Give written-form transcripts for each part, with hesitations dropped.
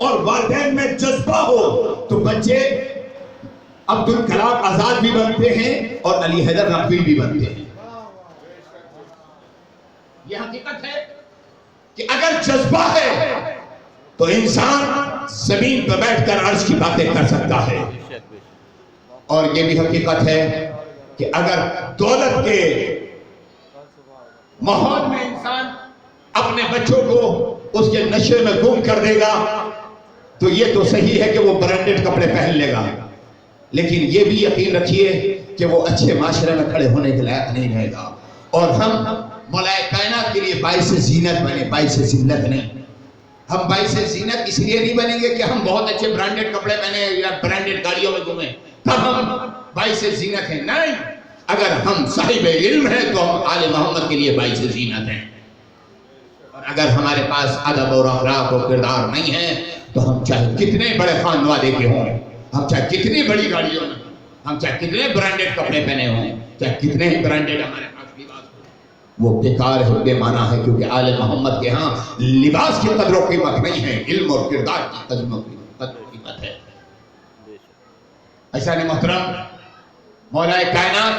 اور والدین میں جذبہ ہو تو بچے عبدالکلام آزاد بھی بنتے ہیں اور علی حیدر نقوی بھی بنتے ہیں. یہ حقیقت ہے کہ اگر جذبہ ہے تو انسان زمین پر بیٹھ کر عرش کی باتیں کر سکتا ہے. اور یہ بھی حقیقت ہے کہ اگر دولت کے ماحول میں انسان اپنے بچوں کو اس کے نشے میں گم کر دے گا تو یہ تو صحیح ہے کہ وہ برانڈڈ کپڑے پہن لے گا، لیکن یہ بھی یقین رکھیے کہ وہ اچھے معاشرے میں کھڑے ہونے کے لائق نہیں رہے گا. اور ہم مولا کائنات کے لیے باعث زینت بنے، باعث ذلت نہیں. ہم باعث زینت اس لیے نہیں بنیں گے کہ ہم بہت اچھے برانڈڈ کپڑے پہنے یا برانڈڈ گاڑیوں میں گھومیں تب ہم باعث زینت ہیں. نہیں، اگر ہم صاحب علم ہیں تو ہم آل محمد کے لیے باعث زینت ہیں. اور اگر ہمارے پاس ادب اور اخلاق اور کردار نہیں ہے تو ہم چاہے کتنے بڑے خانوادے کے ہوں، ہم چاہے کتنی بڑی گاڑیوں میں، ہم چاہے کتنے برانڈڈ کپڑے پہنے ہوں، چاہے کتنے ہی برانڈڈ ہمارے پاس لباس ہو، وہ بیکار ہے، بے معنی ہے. کیونکہ آل محمد کے ہاں لباس کی قدر و قیمت نہیں ہے، علم اور کردار کی قدر و قیمت ہے. ایسا نہیں محترم، مولا کائنات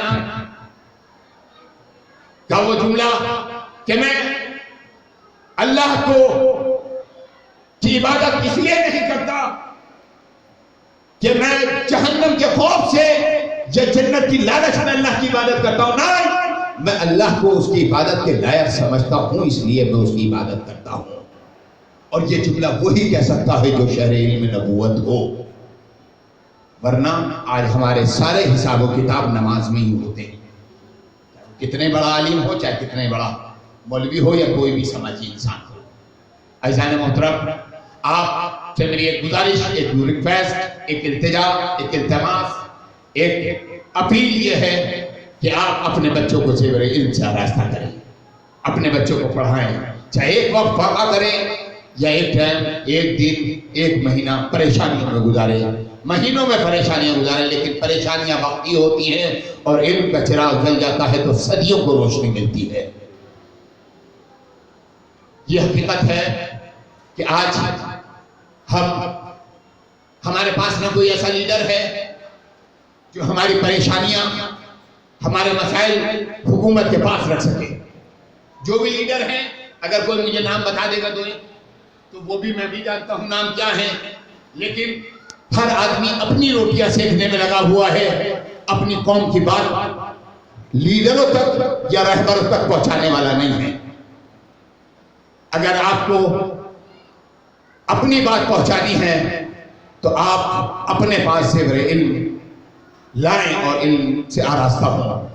کا وہ جملہ کہ میں اللہ کو کی عبادت اس لیے نہیں کرتا کہ میں جہنم کے خوف سے یا جنت کی لالچ میں اللہ کی عبادت کرتا ہوں. نہیں، میں اللہ کو اس کی عبادت کے لائق سمجھتا ہوں، اس لیے میں اس کی عبادت کرتا ہوں. اور یہ جملہ وہی کہہ سکتا ہے جو شہر علم نبوت ہو، ورنہ آج ہمارے سارے حساب و کتاب نماز میں ہی ہوتے ہیں. کتنے بڑا عالم ہو، چاہے کتنے بڑا مولوی ہو یا کوئی بھی سماجی انسان ہو. عزیزان محترم، آپ سے میری ایک گزارش، ایک ریکویسٹ، ایک التجا، ایک التماس، ایک اپیل یہ ہے کہ آپ اپنے بچوں کو زیور علم سے آراستہ کریں، اپنے بچوں کو پڑھائیں، چاہے ایک وقت فاقہ کریں یا ایک ٹائم، ایک دن، ایک مہینہ پریشانیوں میں گزارے. مہینوں میں پریشانیاں گزارے، لیکن پریشانیاں وقتی ہوتی ہیں اور علم کا چراغ جل جاتا ہے تو صدیوں کو روشنی ملتی ہے. یہ حقیقت ہے کہ آج ہمارے پاس نہ کوئی ایسا لیڈر ہے جو ہماری پریشانیاں، ہمارے مسائل حکومت کے پاس رکھ سکے. جو بھی لیڈر ہیں، اگر کوئی مجھے نام بتا دے گا تو وہ بھی میں بھی جانتا ہوں نام کیا ہے، لیکن ہر آدمی اپنی روٹیاں سیکھنے میں لگا ہوا ہے، اپنی قوم کی بات لیڈروں تک یا رہبروں تک پہنچانے والا نہیں ہے. اگر آپ کو اپنی بات پہنچانی ہے تو آپ اپنے پاس زیور علم لائیں اور علم سے آراستہ ہوں،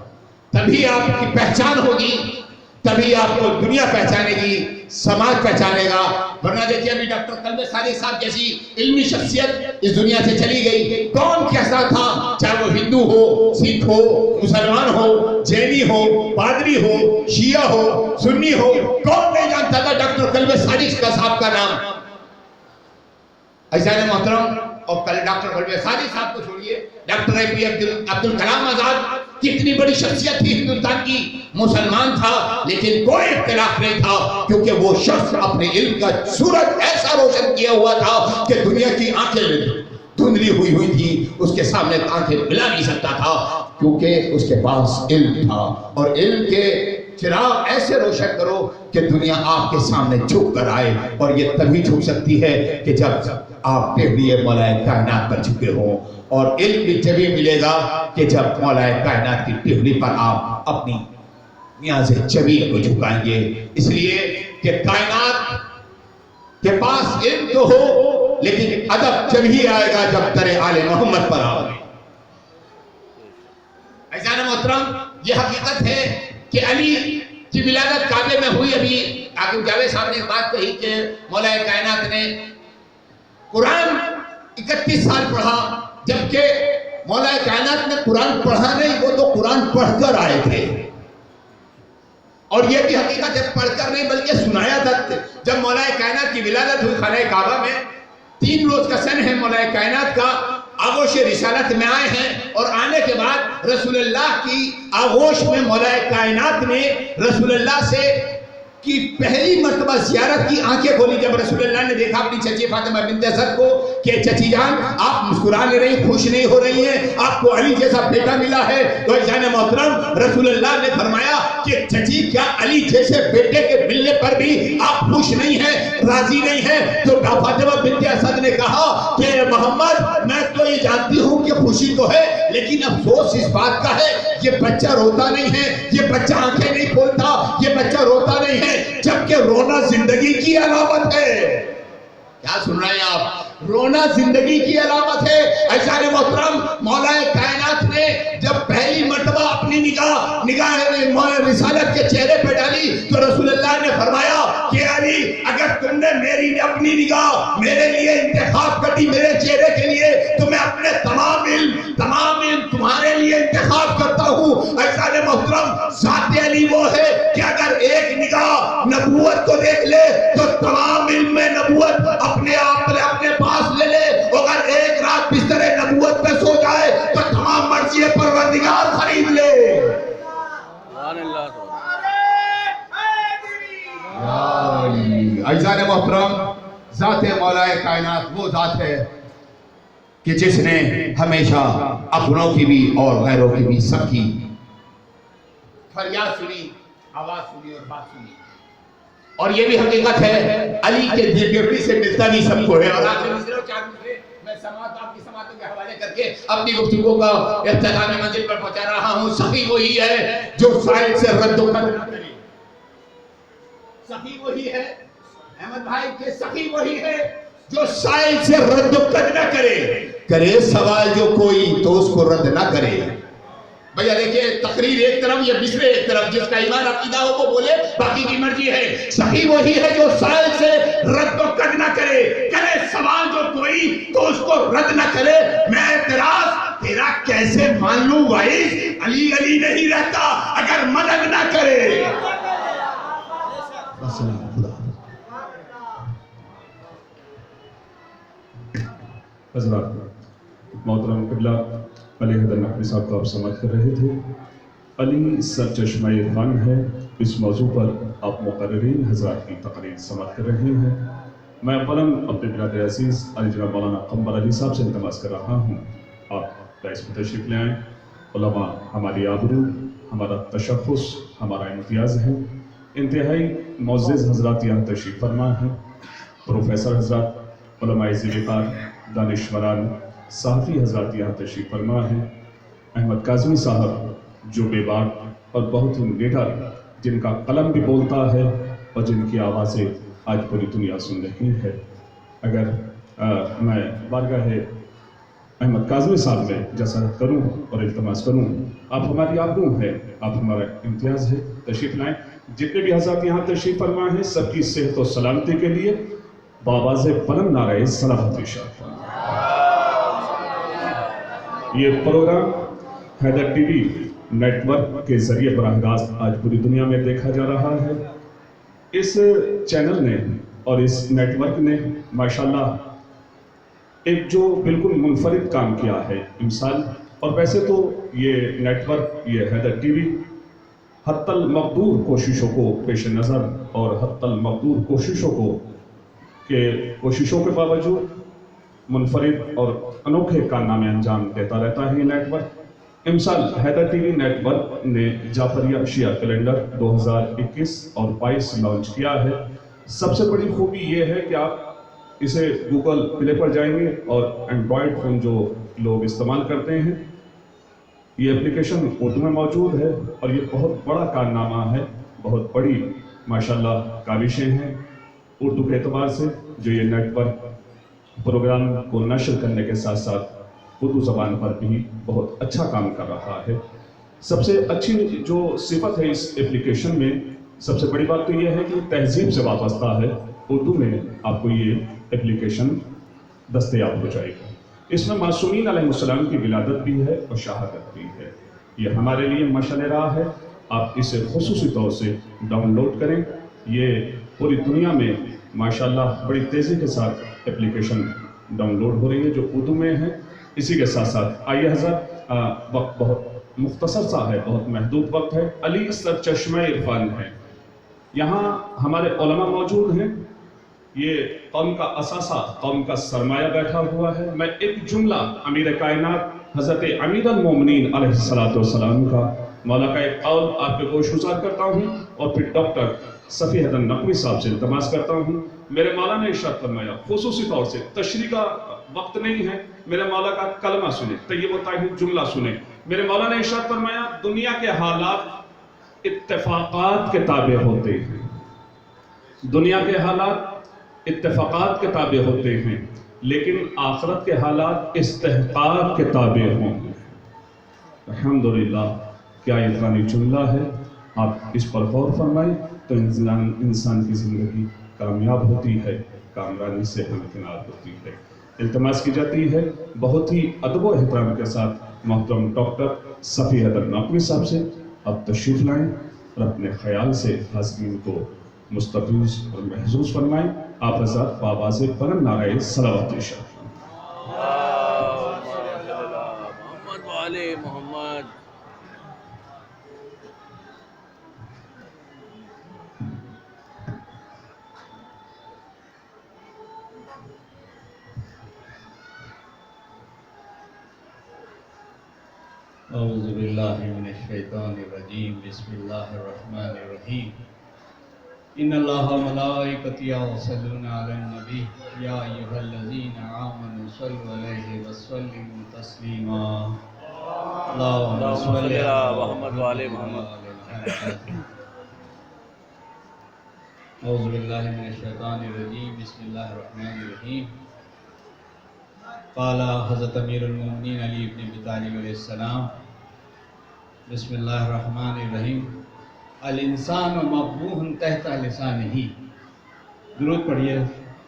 تبھی آپ کی پہچان ہوگی، تبھی آپ کو دنیا پہچانے گی، سماج پہچانے گا. ورنہ دیکھیے ابھی ڈاکٹر قلب صادق صاحب جیسی علمی شخصیت اس دنیا سے چلی گئی. کون کیسا تھا، چاہے وہ ہندو ہو، سکھ ہو، مسلمان ہو، جینی ہو، پادری ہو، شیعہ ہو، سنی ہو، کون نہیں جانتا تھا ڈاکٹر قلب صادق صاحب کا نام. عزیزان محترم، اور کل ڈاکٹر قلب صادق صاحب کو چھوڑیے، ڈاکٹر اے پی عبدالکلام آزاد کتنی بڑی شخصیت تھی ہندوستان کی، مسلمان تھا لیکن کوئی اختلاف نہیں تھا، کیونکہ وہ شخص اپنے علم کا سورج ایسا روشن کیا ہوا تھا کہ دنیا کی آنکھیں دھندلی ہوئی تھی، اس کے سامنے آنکھیں ملا نہیں سکتا تھا، کیونکہ اس کے پاس علم تھا. اور علم کے چراغ ایسے روشن کرو کہ دنیا آپ کے سامنے جھک کر آئے. اور یہ تبھی جھک سکتی ہے کہ جب آپ ٹیبلی مولا کائنات پر جھکے ہوں. اور علم بھی جبھی ملے گا کہ جب مولا کائنات کی ٹیبلی پر آپ اپنی نیاز جبین کو جھکائیں گے. اس لیے کہ کائنات کے پاس علم تو ہو لیکن ادب جبھی آئے گا جب در آل محمد پر آؤ گے. عزیزان محترم، یہ حقیقت ہے کہ علی کی ولادت کعبے میں ہوئی. ابھی عاقب جاوید صاحب نے بات کہی کہ مولا کائنات نے قرآن 31 سال پڑھا، جبکہ مولا کائنات نے قرآن پڑھا نہیں، وہ تو قرآن پڑھ کر آئے تھے. اور یہ بھی حقیقت ہے، پڑھ کر نہیں بلکہ سنایا تھا. جب مولا کائنات کی ولادت ہوئی خانہ کعبہ میں، 3 روز کا سن ہے مولا کائنات کا، آغوش رسالت میں آئے ہیں. اور آنے کے بعد رسول اللہ کی آغوش میں مولا کائنات نے رسول اللہ سے کی پہلی مرتبہ زیارت کی آنکھیں کھولی جب رسول اللہ نے دیکھا اپنی چچی فاطمہ بنت اسد کو کہ چچی جان آپ مسکرا لے رہی، خوش نہیں ہو رہی ہیں، آپ کو علی جیسا بیٹا ملا ہے. تو عزیزان محترم رسول اللہ نے فرمایا کہ چچی کیا علی جیسے بیٹے کے ملنے پر بھی آپ خوش نہیں ہیں، راضی نہیں ہیں؟ تو فاطمہ بنت اسد نے کہا کہ محمد میں تو یہ جانتی ہوں کہ خوشی تو ہے، لیکن افسوس اس بات کا ہے یہ بچہ روتا نہیں ہے، یہ بچہ آنکھیں نہیں کھولتا، یہ بچہ روتا نہیں ہے، جبکہ رونا زندگی کی علامت ہے. کیا سن رہے ہیں آپ؟ رونا زندگی کی علامت ہے. عزیزان محترم مولا کائنات نے جب پہلی مرتبہ اپنی نگاہ رسالت کے چہرے پہ ڈالی تو رسول اللہ نے فرمایا کہ علی اگر تم نے میری اپنی نگاہ میرے لیے انتخاب کر دی میرے چہرے کے لیے تو میں اپنے تمام علم تمہارے لیے انتخاب کرتا ہوں. عزیزان محترم ذات علی وہ ہے کہ اگر ایک نگاہ نبوت کو دیکھ لے تو تمام علم میں نبوت اپنے آپ اپنے پاس لے لے. اگر ایک رات بستر نبوت پہ سو جائے تو تمام مرضی پروردگار خرید لے. عزیزان محترم ذات مولا کائنات وہ ذات ہے کہ جس نے ہمیشہ اپنوں کی بھی اور غیروں کی بھی سب کی فریاد سنی، آواز سنی اور بات سنی. اور یہ بھی حقیقت ہے علی کے ڈیوٹی سے ملتا نہیں سب کو ہے. اور آج میں سماعت آپ کی سماعتوں کے حوالے کر کے اپنی گفتگو کا اختتام منزل پر پہنچا رہا ہوں. سخی وہی ہے جو سائل سے رد و قد نہ کرے. سخی وہی ہے احمد بھائی کہ سخی وہی ہے جو سائل سے رد و قد نہ کرے سوال جو کوئی تو اس کو رد نہ کرے. بھیا دیکھیں تقریر ایک طرف یا بسرے ایک طرف، جس کا ایمان عقیدہ ہو وہ بولے، باقی کی مرضی ہے. سخی وہی ہے جو سائل سے رد و قد نہ کرے سوال جو کوئی تو اس کو رد نہ کرے. میں اعتراض تیرا کیسے مان لوں وائز؟ علی علی نہیں رہتا اگر مدد نہ کرے. حضرات محترم قبلہ علی حیدر نقوی صاحب کو آپ سماعت کر رہے تھے. علی سرچشمہ عرفان ہے. اس موضوع پر آپ مقررین حضرات کی تقریر سماعت کر رہے ہیں. میں اولاً اپنے برادر عزیز علی جناب مولانا قمر علی صاحب سے التماس کر رہا ہوں آپ ریس میں تشریف لے آئیں. علماء ہماری آبرو، ہمارا تشخص، ہمارا امتیاز ہے. انتہائی معزز حضرات یہاں تشریف فرما ہیں. پروفیسر حضرات، علماء ذوقار، دانشوران، صحافی حضرات یہاں تشریف فرما ہیں. احمد کاظمی صاحب جو بے باک اور بہت ہی نیڈر، جن کا قلم بھی بولتا ہے اور جن کی آوازیں آج پوری دنیا سن رہی ہے. اگر میں بارگاہ احمد کاظمی صاحب میں جسارت کروں اور التماس کروں، آپ ہماری آبرو ہیں، آپ ہمارا امتیاز ہے، تشریف لائیں. جتنے بھی حضرات یہاں تشریف فرما ہیں سب کی صحت و سلامتی کے لیے بآواز بلند نعرہ صلوات ارشاد فرمائیں. یہ program Haider T V network کے ذریعے براہ راست آج پوری دنیا میں دیکھا جا رہا ہے. اس چینل نے اور اس نیٹ ورک نے ماشاءاللہ ایک جو بالکل منفرد کام کیا ہے امسال. اور ویسے تو یہ نیٹ ورک، یہ حیدر ٹی وی حتی المقدور کوششوں کو پیش نظر اور حتی المقدور کوششوں کے باوجود منفرد اور انوکھے کارنامے انجام دیتا رہتا ہے. یہ نیٹ ورک امسال Haider T V network نے جعفریہ شیعہ کیلنڈر 2021 اور 22 لانچ کیا ہے. سب سے بڑی خوبی یہ ہے کہ آپ اسے گوگل پلے پر جائیں گے اور اینڈرائڈ فون جو لوگ استعمال کرتے ہیں یہ اپلیکیشن اردو میں موجود ہے. اور یہ بہت بڑا کارنامہ ہے، بہت بڑی ماشاءاللہ کاوشیں ہیں اردو کے اعتبار سے جو یہ نیٹ ورک پروگرام کو نشر کرنے کے ساتھ ساتھ اردو زبان پر بھی بہت اچھا کام کر رہا ہے. سب سے اچھی جو صفت ہے اس اپلیکیشن میں، سب سے بڑی بات تو یہ ہے کہ تہذیب سے وابستہ ہے. اردو میں آپ کو یہ اپلیکیشن دستیاب ہو جائے گا. اس میں معصومین علیہ السلام کی ولادت بھی ہے اور شہادت بھی ہے. یہ ہمارے لیے مشعل راہ ہے. آپ اسے خصوصی طور سے ڈاؤن لوڈ کریں. یہ پوری دنیا میں ماشاءاللہ بڑی تیزی کے ساتھ اپلیکیشن ڈاؤن لوڈ ہو رہی ہے جو اردو میں ہے. اسی کے ساتھ ساتھ آئیے حضرت، وقت بہت مختصر سا ہے، بہت محدود وقت ہے. علی سرچشمہ عرفان ہے. یہاں ہمارے علماء موجود ہیں، یہ قوم کا اثاثہ، قوم کا سرمایہ بیٹھا ہوا ہے۔ میں ایک جملہ امیر کائنات حضرت امیر المومنین علیہ السلام کا مولا کا ایک قول آپ کے گوش گزار کرتا ہوں، اور پھر ڈاکٹر صفی حیدر نقوی صاحب سے التماس کرتا ہوں۔ میرے مولا نے ارشاد فرمایا، خصوصی طور سے تشریح کا وقت نہیں ہے، میرے مولا کا کلمہ سنیں، طیب و طاہر جملہ سنیں۔ میرے مولا نے ارشاد فرمایا، دنیا کے حالات اتفاقات کے تابع ہوتے ہیں، دنیا کے حالات اتفاقات کے تابع ہوتے ہیں، لیکن آخرت کے حالات استحقاق کے تابع ہوں گے۔ الحمدللہ، کیا یہ قرآنی جملہ ہے؟ آپ اس پر غور فرمائیں تو انسان کی زندگی کامیاب ہوتی ہے، کامرانی سے ہمکنار ہوتی ہے۔ التماس کی جاتی ہے بہت ہی ادب و احترام کے ساتھ محترم ڈاکٹر صفی حیدر نقوی صاحب سے اب تشریف لائیں اور اپنے خیال سے حاضرین کو مستفیض اور محظوظ فرمائیں۔ آپ حضرات بآواز بلند نعرہ صلوات ارشاد محمد والے محمد۔ اعوذ باللہ من الشیطان الرجیم، بسم اللہ الرحمن الرحیم۔ ان اللہ ملائکتہ یصلون علی النبی یا ایھا الذین آمنوا صلوا علیہ وسلموا تسلیما۔ اللہم صل علی محمد والے محمد۔ اعوذ باللہ من الشیطان الرجیم، بسم اللہ الرحمن الرحیم۔ قال حضرت امیر المومنین علی بن ابی طالب علیہ السلام، بسم اللہ الرحمن الرحیم، الانسان مقبوح تحت لسانہ۔ درود پڑھیے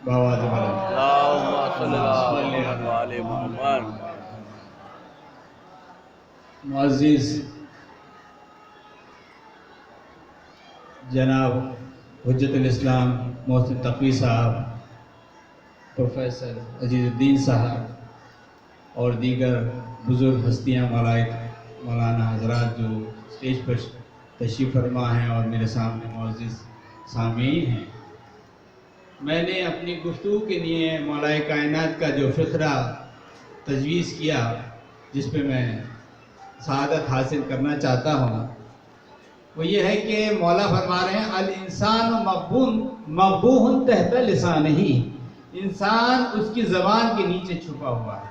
بآواز بلند۔ اللہم صل علی محمد والے محمد۔ معزز جناب حجت الاسلام محسن تقوی صاحب، پروفیسر عزیز الدین صاحب اور دیگر بزرگ ہستیاں، مولانا حضرات جو اسٹیج پر تشریف فرما ہیں اور میرے سامنے معزز سامعین ہیں، میں نے اپنی گفتگو کے لیے مولا کائنات کا جو فقرہ تجویز کیا، جس پہ میں سعادت حاصل کرنا چاہتا ہوں، وہ یہ ہے کہ مولا فرما رہے ہیں الانسان مقبوح تحت لسانہ، انسان اس کی زبان کے نیچے چھپا ہوا ہے۔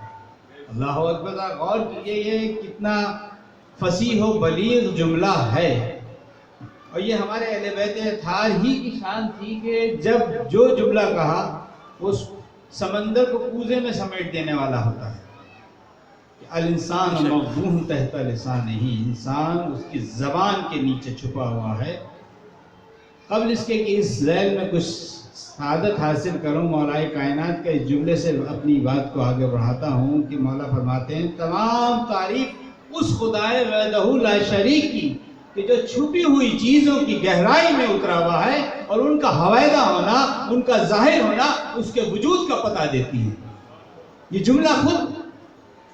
اللہ اکبر، غور کیجئے یہ کتنا فصیح و بلیغ جملہ ہے، اور یہ ہمارے اہل بیت اطہار ہی کی شان تھی کہ جب جو جملہ کہا وہ سمندر کو کوزے میں سمیٹ دینے والا ہوتا ہے۔ الانسان مقبوح تحت لسانہ، انسان اس کی زبان کے نیچے چھپا ہوا ہے۔ قبل اس کے کہ اس ذیل میں کچھ سعادت حاصل کروں، مولا کائنات کے اس جملے سے اپنی بات کو آگے بڑھاتا ہوں کہ مولا فرماتے ہیں تمام تعریف اس خدائے وحدہ لا شریک کی کہ جو چھپی ہوئی چیزوں کی گہرائی میں اترا ہوا ہے، اور ان کا حویدہ ہونا، ان کا ظاہر ہونا اس کے وجود کا پتہ دیتی ہے۔ یہ جملہ خود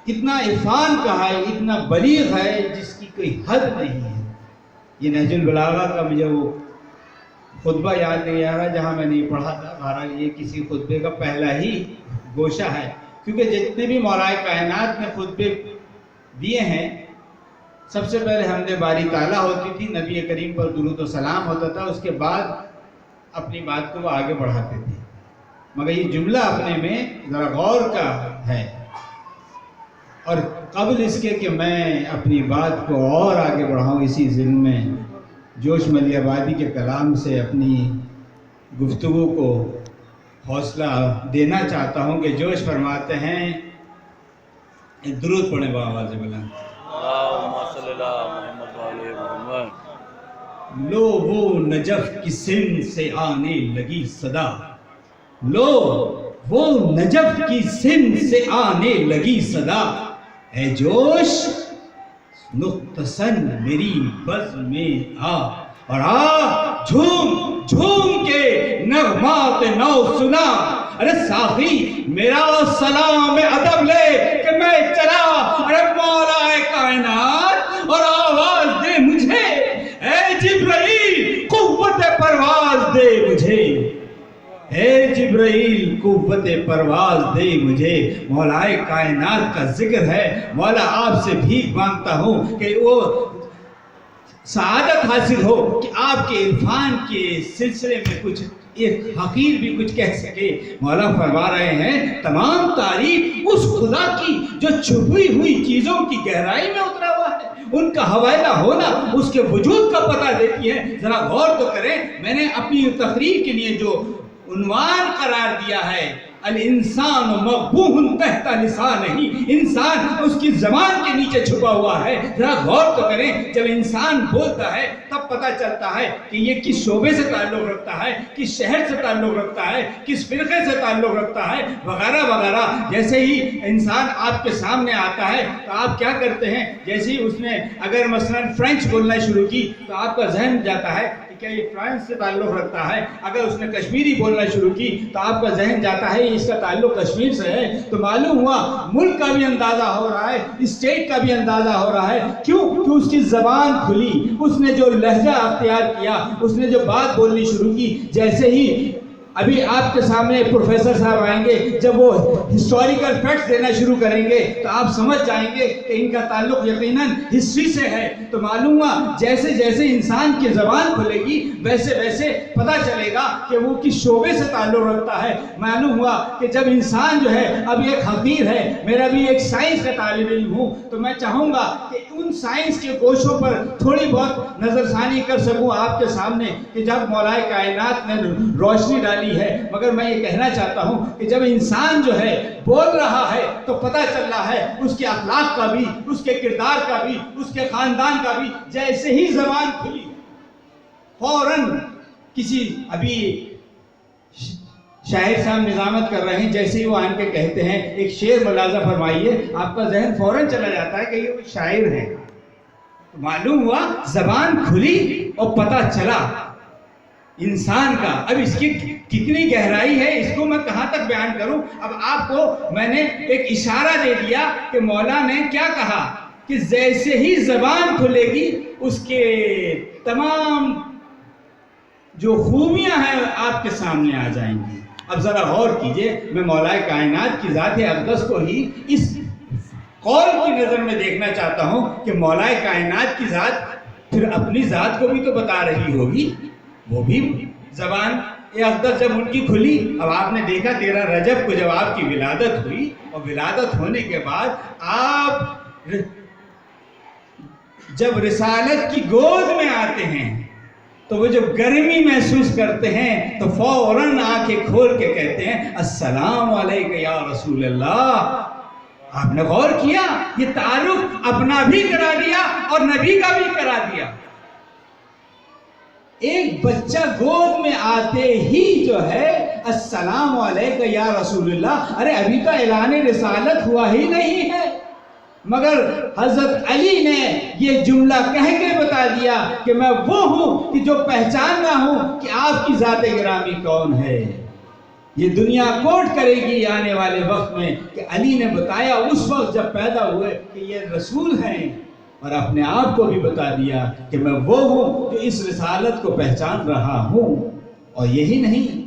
اتنا عرفان کا ہے، اتنا بلیغ ہے، جس کی کوئی حد نہیں ہے۔ یہ نہج البلاغہ کا مجھے وہ خطبہ یاد نہیں آ رہا جہاں میں نے پڑھا تھا، بہرحال یہ کسی خطبے کا پہلا ہی گوشہ ہے، کیونکہ جتنے بھی مولا کائنات نے خطبے دیے ہیں، سب سے پہلے حمد باری تعالیٰ ہوتی تھی، نبی کریم پر درود و سلام ہوتا تھا، اس کے بعد اپنی بات کو وہ آگے بڑھاتے تھے۔ مگر یہ جملہ اپنے میں ذرا غور کا ہے، اور قبل اس کے کہ میں اپنی بات کو اور آگے بڑھاؤں، اسی ضمن میں جوش ملی آبادی کے کلام سے اپنی گفتگو کو حوصلہ دینا چاہتا ہوں کہ جوش فرماتے ہیں، درود پڑھیں بآواز بلند۔ اللہم صل علی محمد والے محمد۔ لو وہ نجف کی سن سے آنے لگی صدا، لو وہ نجف کی سن سے آنے لگی صدا، اے جوش نقطسن میری بزم میں آ، اور آ جھوم جھوم کے نغمات نو سنا۔ ارے ساقی میرا سلام ادب لے کہ میں چلا، ارے مولا کائنات اور آواز دے مجھے، اے جبرائیل قوت پرواز قوت پرواز دے مجھے، مولائے کائنات کا ذکر ہے۔ مولا آپ سے بھیک مانگتا ہوں کہ وہ سعادت حاصل ہو کہ آپ کے عرفان کے سلسلے میں کچھ ایک حقیر بھی کچھ کہہ سکے۔ مولا فرما رہے ہیں تمام تعریف اس خدا کی جو چھپی ہوئی چیزوں کی گہرائی میں اترا ہوا ہے، ان کا حوالہ ہونا اس کے وجود کا پتہ دیتی ہے۔ ذرا غور تو کریں، میں نے اپنی تقریر کے لیے جو عنوان قرار دیا ہے الانسان مقبوح تحت لسانہ، انسان اس کی زبان کے نیچے چھپا ہوا ہے۔ ذرا غور تو کریں، جب انسان بولتا ہے تب پتہ چلتا ہے کہ یہ کس شعبے سے تعلق رکھتا ہے، کس شہر سے تعلق رکھتا ہے، کس فرقے سے تعلق رکھتا ہے، وغیرہ وغیرہ۔ جیسے ہی انسان آپ کے سامنے آتا ہے تو آپ کیا کرتے ہیں؟ جیسے ہی اس نے اگر مثلا فرینچ بولنا شروع کی تو آپ کا ذہن جاتا ہے کہ یہ فرانس سے تعلق رکھتا ہے۔ اگر اس نے کشمیری بولنا شروع کی تو آپ کا ذہن جاتا ہے اس کا تعلق کشمیر سے ہے۔ تو معلوم ہوا ملک کا بھی اندازہ ہو رہا ہے، اسٹیٹ کا بھی اندازہ ہو رہا ہے۔ کیوں؟ کہ اس کی زبان کھلی، اس نے جو لہجہ اختیار کیا، اس نے جو بات بولنی شروع کی۔ جیسے ہی ابھی آپ کے سامنے پروفیسر صاحب آئیں گے، جب وہ ہسٹوریکل فیکٹس دینا شروع کریں گے تو آپ سمجھ جائیں گے کہ ان کا تعلق یقیناً ہسٹری سے ہے۔ تو معلوم ہوا جیسے جیسے انسان کی زبان کھلے گی ویسے ویسے پتہ چلے گا کہ وہ کس شعبے سے تعلق رکھتا ہے۔ معلوم ہوا کہ جب انسان جو ہے اب ایک حقیر ہے، میرا بھی ایک سائنس کا طالب علم ہوں، تو میں چاہوں گا کہ ان سائنس کے گوشوں پر تھوڑی بہت نظر ثانی کر سکوں آپ کے سامنے کہ جب مولائے کائنات نے روشنی ڈالی ہے۔ مگر میں یہ کہنا چاہتا ہوں کہ جب انسان جو ہے بول رہا ہے تو پتہ چل رہا ہے اس کے اخلاق کا بھی، اس کے کردار کا بھی، اس کے خاندان کا بھی۔ جیسے ہی زبان کھلی فوراً کسی ابھی شاعر صاحب نظامت کر رہے ہیں، جیسے ہی وہ آن کے کہتے ہیں ایک شعر ملاحظہ فرمائیے، آپ کا ذہن فوراً چلا جاتا ہے کہ یہ کوئی شاعر ہے۔ معلوم ہوا زبان کھلی اور پتہ چلا انسان کا۔ اب اس کی کتنی گہرائی ہے اس کو میں کہاں تک بیان کروں؟ اب آپ کو میں نے ایک اشارہ دے دیا کہ مولا نے کیا کہا کہ جیسے ہی زبان کھلے گی اس کے تمام جو خوبیاں ہیں آپ کے سامنے آ جائیں گی۔ اب ذرا غور کیجئے، میں مولائے کائنات کی ذات اقدس کو ہی اس قول کی نظر میں دیکھنا چاہتا ہوں کہ مولائے کائنات کی ذات پھر اپنی ذات کو بھی تو بتا رہی ہوگی، وہ بھی زبان اقدس جب ان کی کھلی۔ اب آپ نے دیکھا 13 رجب کو جب آپ کی ولادت ہوئی، اور ولادت ہونے کے بعد آپ جب رسالت کی گود میں آتے ہیں تو وہ جب گرمی محسوس کرتے ہیں تو فوراً آنکھیں کھول کے کہتے ہیں السلام علیکم یا رسول اللہ۔ آپ نے غور کیا، یہ تعارف اپنا بھی کرا دیا اور نبی کا بھی کرا دیا۔ ایک بچہ گود میں آتے ہی جو ہے السلام علیکم یا رسول اللہ، ارے ابھی تو اعلان رسالت ہوا ہی نہیں ہے، مگر حضرت علی نے یہ جملہ کہہ کے بتا دیا کہ میں وہ ہوں کہ جو پہچان رہا ہوں کہ آپ کی ذات گرامی کون ہے۔ یہ دنیا کوٹ کرے گی آنے والے وقت میں کہ علی نے بتایا اس وقت جب پیدا ہوئے کہ یہ رسول ہیں، اور اپنے آپ کو بھی بتا دیا کہ میں وہ ہوں جو اس رسالت کو پہچان رہا ہوں۔ اور یہی نہیں،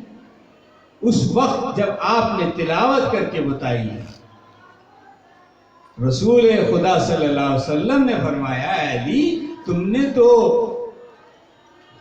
اس وقت جب آپ نے تلاوت کر کے بتائی، رسول خدا صلی اللہ علیہ وسلم نے فرمایا علی تم نے تو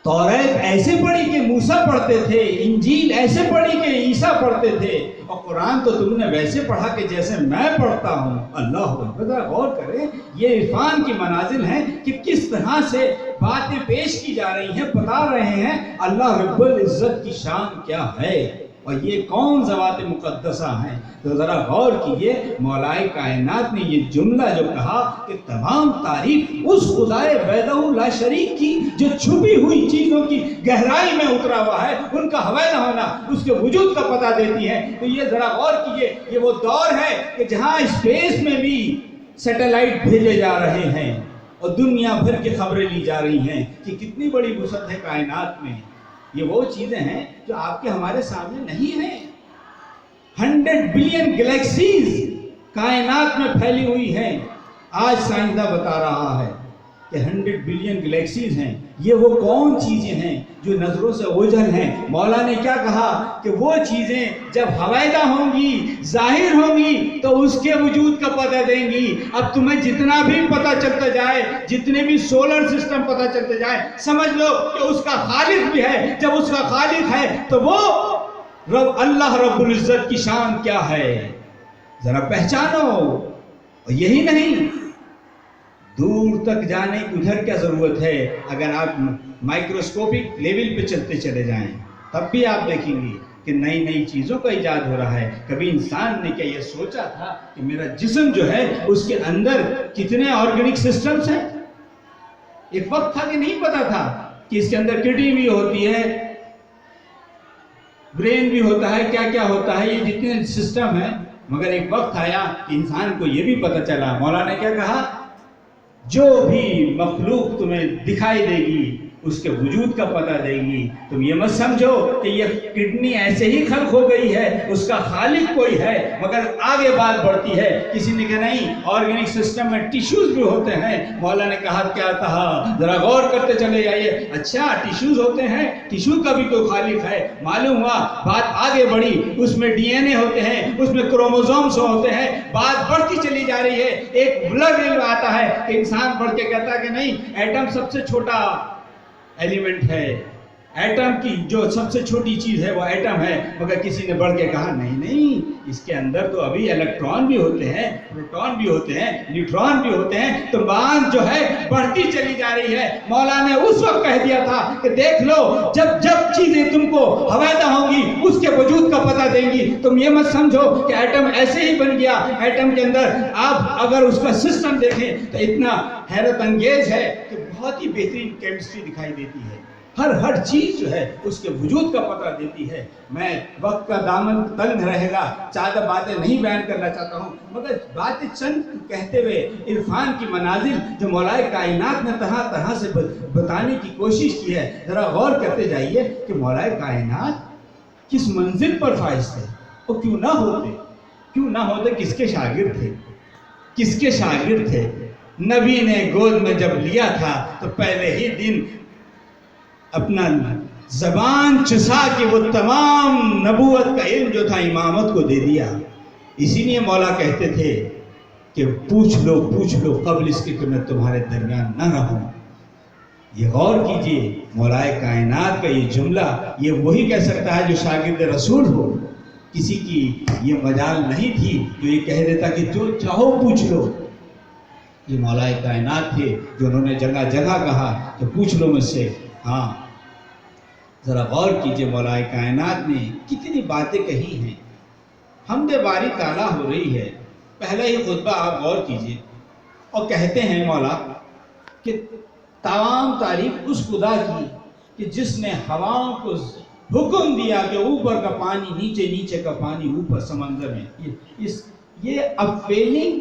توریت ایسے پڑھی کہ موسیٰ پڑھتے تھے، انجیل ایسے پڑھی کہ عیسیٰ پڑھتے تھے، اور قرآن تو تم نے ویسے پڑھا کہ جیسے میں پڑھتا ہوں۔ اللہ اکبر، غور کریں یہ عرفان کی منازل ہیں کہ کس طرح سے باتیں پیش کی جا رہی ہیں، بتا رہے ہیں اللہ رب العزت کی شان کیا ہے اور یہ کون ذوات مقدسہ ہیں۔ تو ذرا غور کیجئے، مولائے کائنات نے یہ جملہ جو کہا کہ تمام تعریف اس خدائے وحدہ لا شریک کی جو چھپی ہوئی چیزوں کی گہرائی میں اترا ہوا ہے، ان کا حوالہ ہونا اس کے وجود کا پتہ دیتی ہے۔ تو یہ ذرا غور کیجئے، یہ وہ دور ہے کہ جہاں اسپیس میں بھی سیٹلائٹ بھیجے جا رہے ہیں اور دنیا بھر کی خبریں لی جا رہی ہیں کہ کتنی بڑی وسعت ہے کائنات میں۔ یہ وہ چیزیں ہیں جو آپ کے ہمارے سامنے نہیں ہیں۔ 100 بلین گلیکسیز کائنات میں پھیلی ہوئی ہیں، آج سائنسداں بتا رہا ہے کہ 100 بلین گلیکسیز ہیں، یہ وہ کون چیزیں ہیں جو نظروں سے اوجھل ہیں؟ مولا نے کیا کہا کہ وہ چیزیں جب ہویدہ ہوں گی، ظاہر ہوں گی، تو اس کے وجود کا پتہ دیں گی۔ اب تمہیں جتنا بھی پتہ چلتا جائے، جتنے بھی سولر سسٹم پتہ چلتے جائے، سمجھ لو کہ اس کا خالق بھی ہے۔ جب اس کا خالق ہے تو وہ اللہ رب العزت کی شان کیا ہے، ذرا پہچانو۔ اور یہی نہیں، دور تک جانے کی ادھر کیا ضرورت ہے؟ اگر آپ مائکروسکوپک لیول پہ چلتے چلے جائیں تب بھی آپ دیکھیں گے کہ نئی نئی چیزوں کا ایجاد ہو رہا ہے۔ کبھی انسان نے کیا یہ سوچا تھا کہ میرا جسم جو ہے اس کے اندر کتنے آرگینک سسٹمز ہیں؟ ایک وقت تھا کہ نہیں پتا تھا کہ اس کے اندر کڈنی بھی ہوتی ہے، برین بھی ہوتا ہے، کیا کیا ہوتا ہے، یہ جتنے سسٹم ہیں۔ مگر ایک وقت آیا کہ انسان کو یہ بھی پتا چلا، مولا نے کیا کہا، جو بھی مخلوق تمہیں دکھائی دے گی اس کے وجود کا پتہ دے گی۔ تم یہ مت سمجھو کہ یہ کڈنی ایسے ہی خلق ہو گئی ہے، اس کا خالق کوئی ہے۔ مگر آگے بات بڑھتی ہے، کسی نے کہا نہیں، آرگینک سسٹم میں ٹیشوز بھی ہوتے ہیں۔ مولا نے کہا کیا کہا، ذرا غور کرتے چلے جائیے۔ اچھا ٹیشوز ہوتے ہیں، ٹیشو کا بھی کوئی خالق ہے۔ معلوم ہوا، بات آگے بڑھی، اس میں ڈی این اے ہوتے ہیں، اس میں کروموزومز ہوتے ہیں، بات بڑھتی چلی جا رہی ہے۔ ایک بلڈ علم آتا ہے کہ انسان بڑھ کے کہتا ہے کہ نہیں، ایٹم سب سے چھوٹا ایلیمنٹ ہے، ایٹم کی جو سب سے چھوٹی چیز ہے وہ ایٹم ہے۔ مگر کسی نے بڑھ کے کہا نہیں نہیں، اس کے اندر تو ابھی الیکٹران بھی ہوتے ہیں، پروٹون بھی ہوتے ہیں، نیوٹران بھی ہوتے ہیں۔ تو بات جو ہے بڑھتی چلی جا رہی ہے۔ مولا نے اس وقت کہہ دیا تھا کہ دیکھ لو، جب جب چیزیں تم کو ہویدہ ہوں گی اس کے وجود کا پتہ دیں گی۔ تم یہ مت سمجھو کہ ایٹم ایسے ہی بن گیا۔ ایٹم کے اندر آپ اگر اس کا سسٹم دیکھیں تو اتنا حیرت انگیز ہے کہ بہت ہی بہترین کیمسٹری دکھائی دیتی ہے۔ ہر چیز جو ہے اس کے وجود کا پتہ دیتی ہے۔ میں وقت کا دامن تنگ رہے گا، زیادہ باتیں نہیں بیان کرنا چاہتا ہوں، مگر باتیں چند کہتے ہوئے عرفان کی منازل جو مولائے کائنات نے طرح طرح سے بتانے کی کوشش کی ہے، ذرا غور کرتے جائیے کہ مولائے کائنات کس منزل پر فائز تھے، اور کیوں نہ ہوتے کس کے شاگرد تھے، کس کے شاگرد تھے۔ نبی نے گود میں جب لیا تھا تو پہلے ہی دن اپنا زبان چسا کے وہ تمام نبوت کا علم جو تھا امامت کو دے دیا۔ اسی لیے مولا کہتے تھے کہ پوچھ لو قبل اس کے کہ میں تمہارے درمیان نہ رہوں۔ یہ غور کیجئے، مولائے کائنات کا یہ جملہ یہ وہی کہہ سکتا ہے جو شاگرد رسول ہو۔ کسی کی یہ مجال نہیں تھی جو یہ کہہ دیتا کہ جو چاہو پوچھ لو۔ یہ مولائے کائنات تھے جو انہوں نے جگہ جگہ کہا کہ پوچھ لو مجھ سے۔ ہاں، ذرا غور کیجئے مولائے کائنات نے کتنی باتیں کہی ہیں۔ حمد باری تعالیٰ ہو رہی ہے، پہلا ہی خطبہ آپ غور کیجئے، اور کہتے ہیں مولا کہ تمام تعریف اس خدا کی کہ جس نے ہواؤں کو حکم دیا کہ اوپر کا پانی نیچے، نیچے کا پانی اوپر سمندر میں۔ یہ اپویلنگ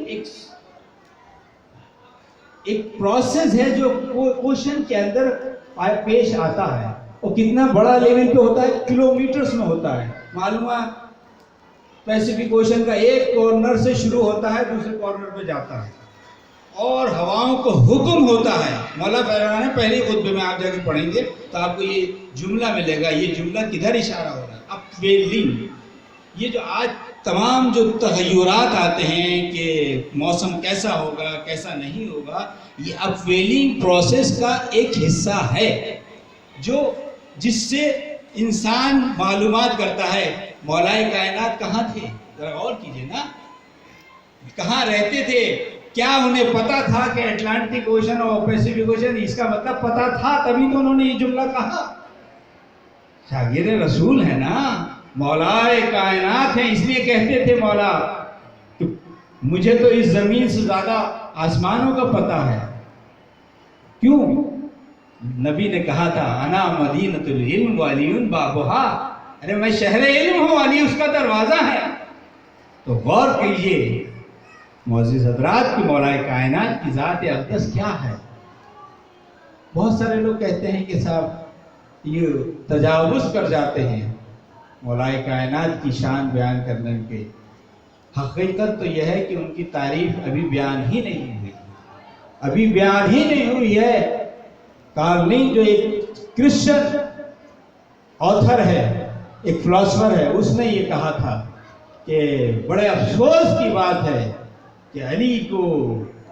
ایک پروسیس ہے جو اوشن کے اندر پیش آتا ہے، اور کتنا بڑا لیول پہ ہوتا ہے، کلومیٹرز میں ہوتا ہے۔ معلوم ہے پیسیفک اوشن کا ایک کارنر سے شروع ہوتا ہے، دوسرے کارنر پہ جاتا ہے، اور ہواؤں کو حکم ہوتا ہے۔ مولا فرماتے ہیں پہلے خطبے میں آپ جا کے پڑھیں گے تو آپ کو یہ جملہ ملے گا۔ یہ جملہ کدھر اشارہ ہو رہا ہے؟ اپویلنگ۔ یہ جو آج تمام جو تغیرات آتے ہیں کہ موسم کیسا ہوگا کیسا نہیں ہوگا، یہ اپویلنگ پروسیس کا ایک حصہ ہے جو جس سے انسان معلومات کرتا ہے۔ مولائے کائنات کہاں تھے؟ ذرا غور کیجئے نا، کہاں رہتے تھے؟ کیا انہیں پتا تھا کہ اٹلانٹک اوشن اور پیسیفک اوشن؟ اس کا مطلب پتا تھا، تبھی تو انہوں نے یہ جملہ کہا۔ شاگرد رسول ہے نا، مولائے کائنات ہیں، اس لیے کہتے تھے مولا کہ مجھے تو اس زمین سے زیادہ آسمانوں کا پتہ ہے۔ کیوں؟ نبی نے کہا تھا انا مدینۃ العلم وعلی بابھا، ارے میں شہر علم ہوں، علی اس کا دروازہ ہے۔ تو غور کیجئے معزز حضرات کی مولائے کائنات کی ذات اقدس کیا ہے۔ بہت سارے لوگ کہتے ہیں کہ صاحب یہ تجاوز کر جاتے ہیں مولائے کائنات کی شان بیان کرنے کے۔ حقیقت تو یہ ہے کہ ان کی تعریف ابھی بیان ہی نہیں ہوئی۔ ابھی بیان ہی نہیں ہوئی ہے. کارل لینچ جو ایک کرسچن آتھر ہے، ایک فلاسفر ہے، اس نے یہ کہا تھا کہ بڑے افسوس کی بات ہے کہ علی کو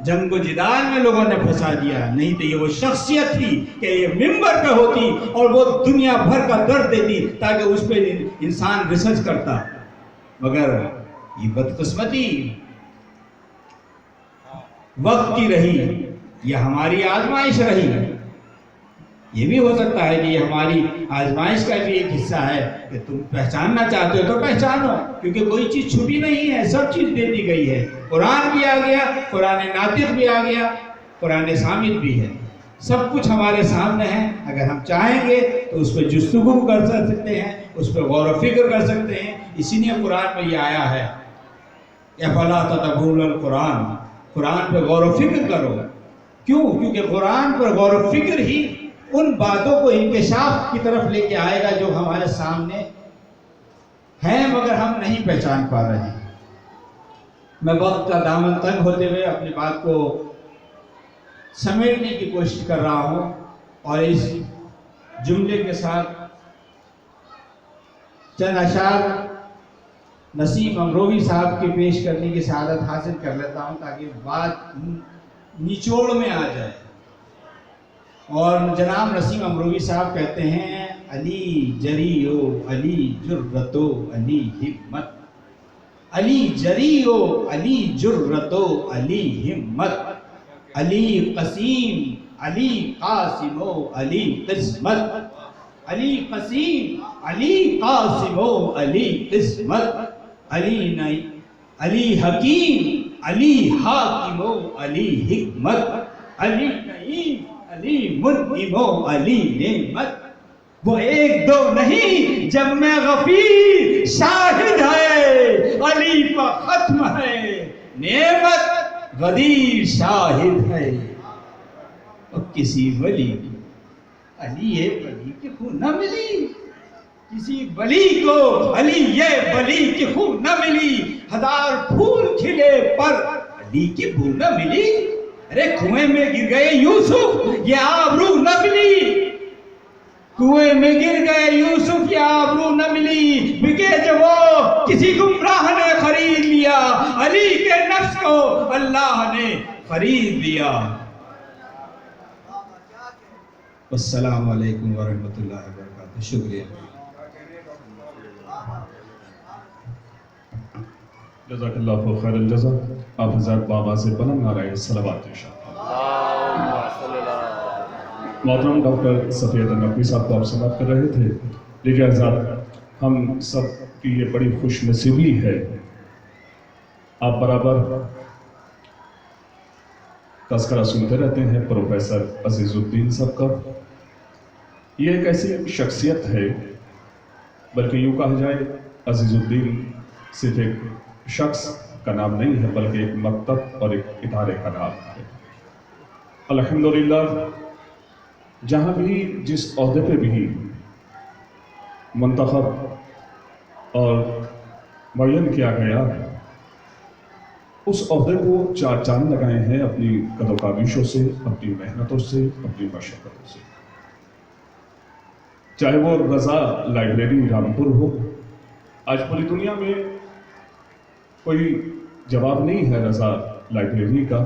جنگ و جدال میں لوگوں نے پھنسا دیا، نہیں تو یہ وہ شخصیت تھی کہ یہ منبر پہ ہوتی اور وہ دنیا بھر کا درد دیتی تاکہ اس پہ انسان ریسرچ کرتا. مگر یہ بدقسمتی وقت کی رہی، یہ ہماری آزمائش رہی. یہ بھی ہو سکتا ہے کہ یہ ہماری آزمائش کا بھی ایک حصہ ہے کہ تم پہچاننا چاہتے ہو تو پہچانو، کیونکہ کوئی چیز چھپی نہیں ہے، سب چیز دے دی گئی ہے. قرآن بھی آ گیا، قرآن ناطق بھی آ گیا، قرآن صامت بھی ہے، سب کچھ ہمارے سامنے ہے. اگر ہم چاہیں گے تو اس پہ جستگو کر سکتے ہیں، اس پہ غور و فکر کر سکتے ہیں. اسی لیے قرآن میں یہ آیا ہے افلا تتدبرون القرآن، قرآن پہ غور و فکر کرو. کیوں؟ کیونکہ قرآن پر غور و فکر ہی ان باتوں کو انکشاف کی طرف لے کے آئے گا جو ہمارے سامنے ہیں مگر ہم نہیں پہچان پا رہے ہیں. میں وقت کا دامن تنگ ہوتے ہوئے اپنی بات کو سمیٹنے کی کوشش کر رہا ہوں اور اس جملے کے ساتھ چند اشعار نسیم امروی صاحب کے پیش کرنے کی سعادت حاصل کر لیتا ہوں تاکہ بات نچوڑ میں آ جائے. اور جناب نسیم امروی صاحب کہتے ہیں علی جریو علی جرتو علی ہمت، علی جریو علی جرتو علی ہمت، علی قسیم علی قاسم علی قسمت، علی قسیم علی قاسم علی قسمت، علی نئی علی حکیم علی حاکم علی حکمت، علی نعیم علی منعم علی نعمت. وہ ایک دو نہیں جب میں غفیر شاہد ہے، علی پر ختم ہے نعمت غدیر شاہد ہے. اور کسی ولی علی یہ ولی کی خو نہ ملی، کسی ولی کو علی یہ ولی کی خو نہ ملی. ہزار پھول کھلے پر علی کی بو نہ ملی. ارے کنویں میں گر گئے یوسف یہ آبرو نہ ملی، کنویں میں گر گئے یوسف یہ آبرو نہ ملی. بکے جو وہ کسی گمراہ نے خرید لیا، علی کے نفس کو اللہ نے خرید لیا. السلام علیکم ورحمۃ اللہ وبرکاتہ. شکریہ. جزاک اللہ خیر الجزا. آپ حضرات بابا سے بلند نعرہ صلوات محترم ڈاکٹر سفید نقوی صاحب تو آپ سے بات کر رہے تھے، لیکن حضرات ہم سب کی یہ بڑی خوش نصیبی ہے، آپ برابر تذکرہ سنتے رہتے ہیں پروفیسر عزیز الدین صاحب کا. یہ ایک ایسی شخصیت ہے، بلکہ یوں کہا جائے عزیز الدین صرف ایک شخص کا نام نہیں ہے بلکہ ایک مکتب اور ایک ادارے کا نام ہے. الحمدللہ جہاں بھی جس عہدے پہ بھی منتخب اور معین کیا گیا اس عہدے کو چار چاند لگائے ہیں اپنی قد و کاوشوں سے، اپنی محنتوں سے، اپنی مشقتوں سے. چاہے وہ رضا لائبریری رامپور ہو، آج پوری دنیا میں کوئی جواب نہیں ہے رضا لائبریری کا،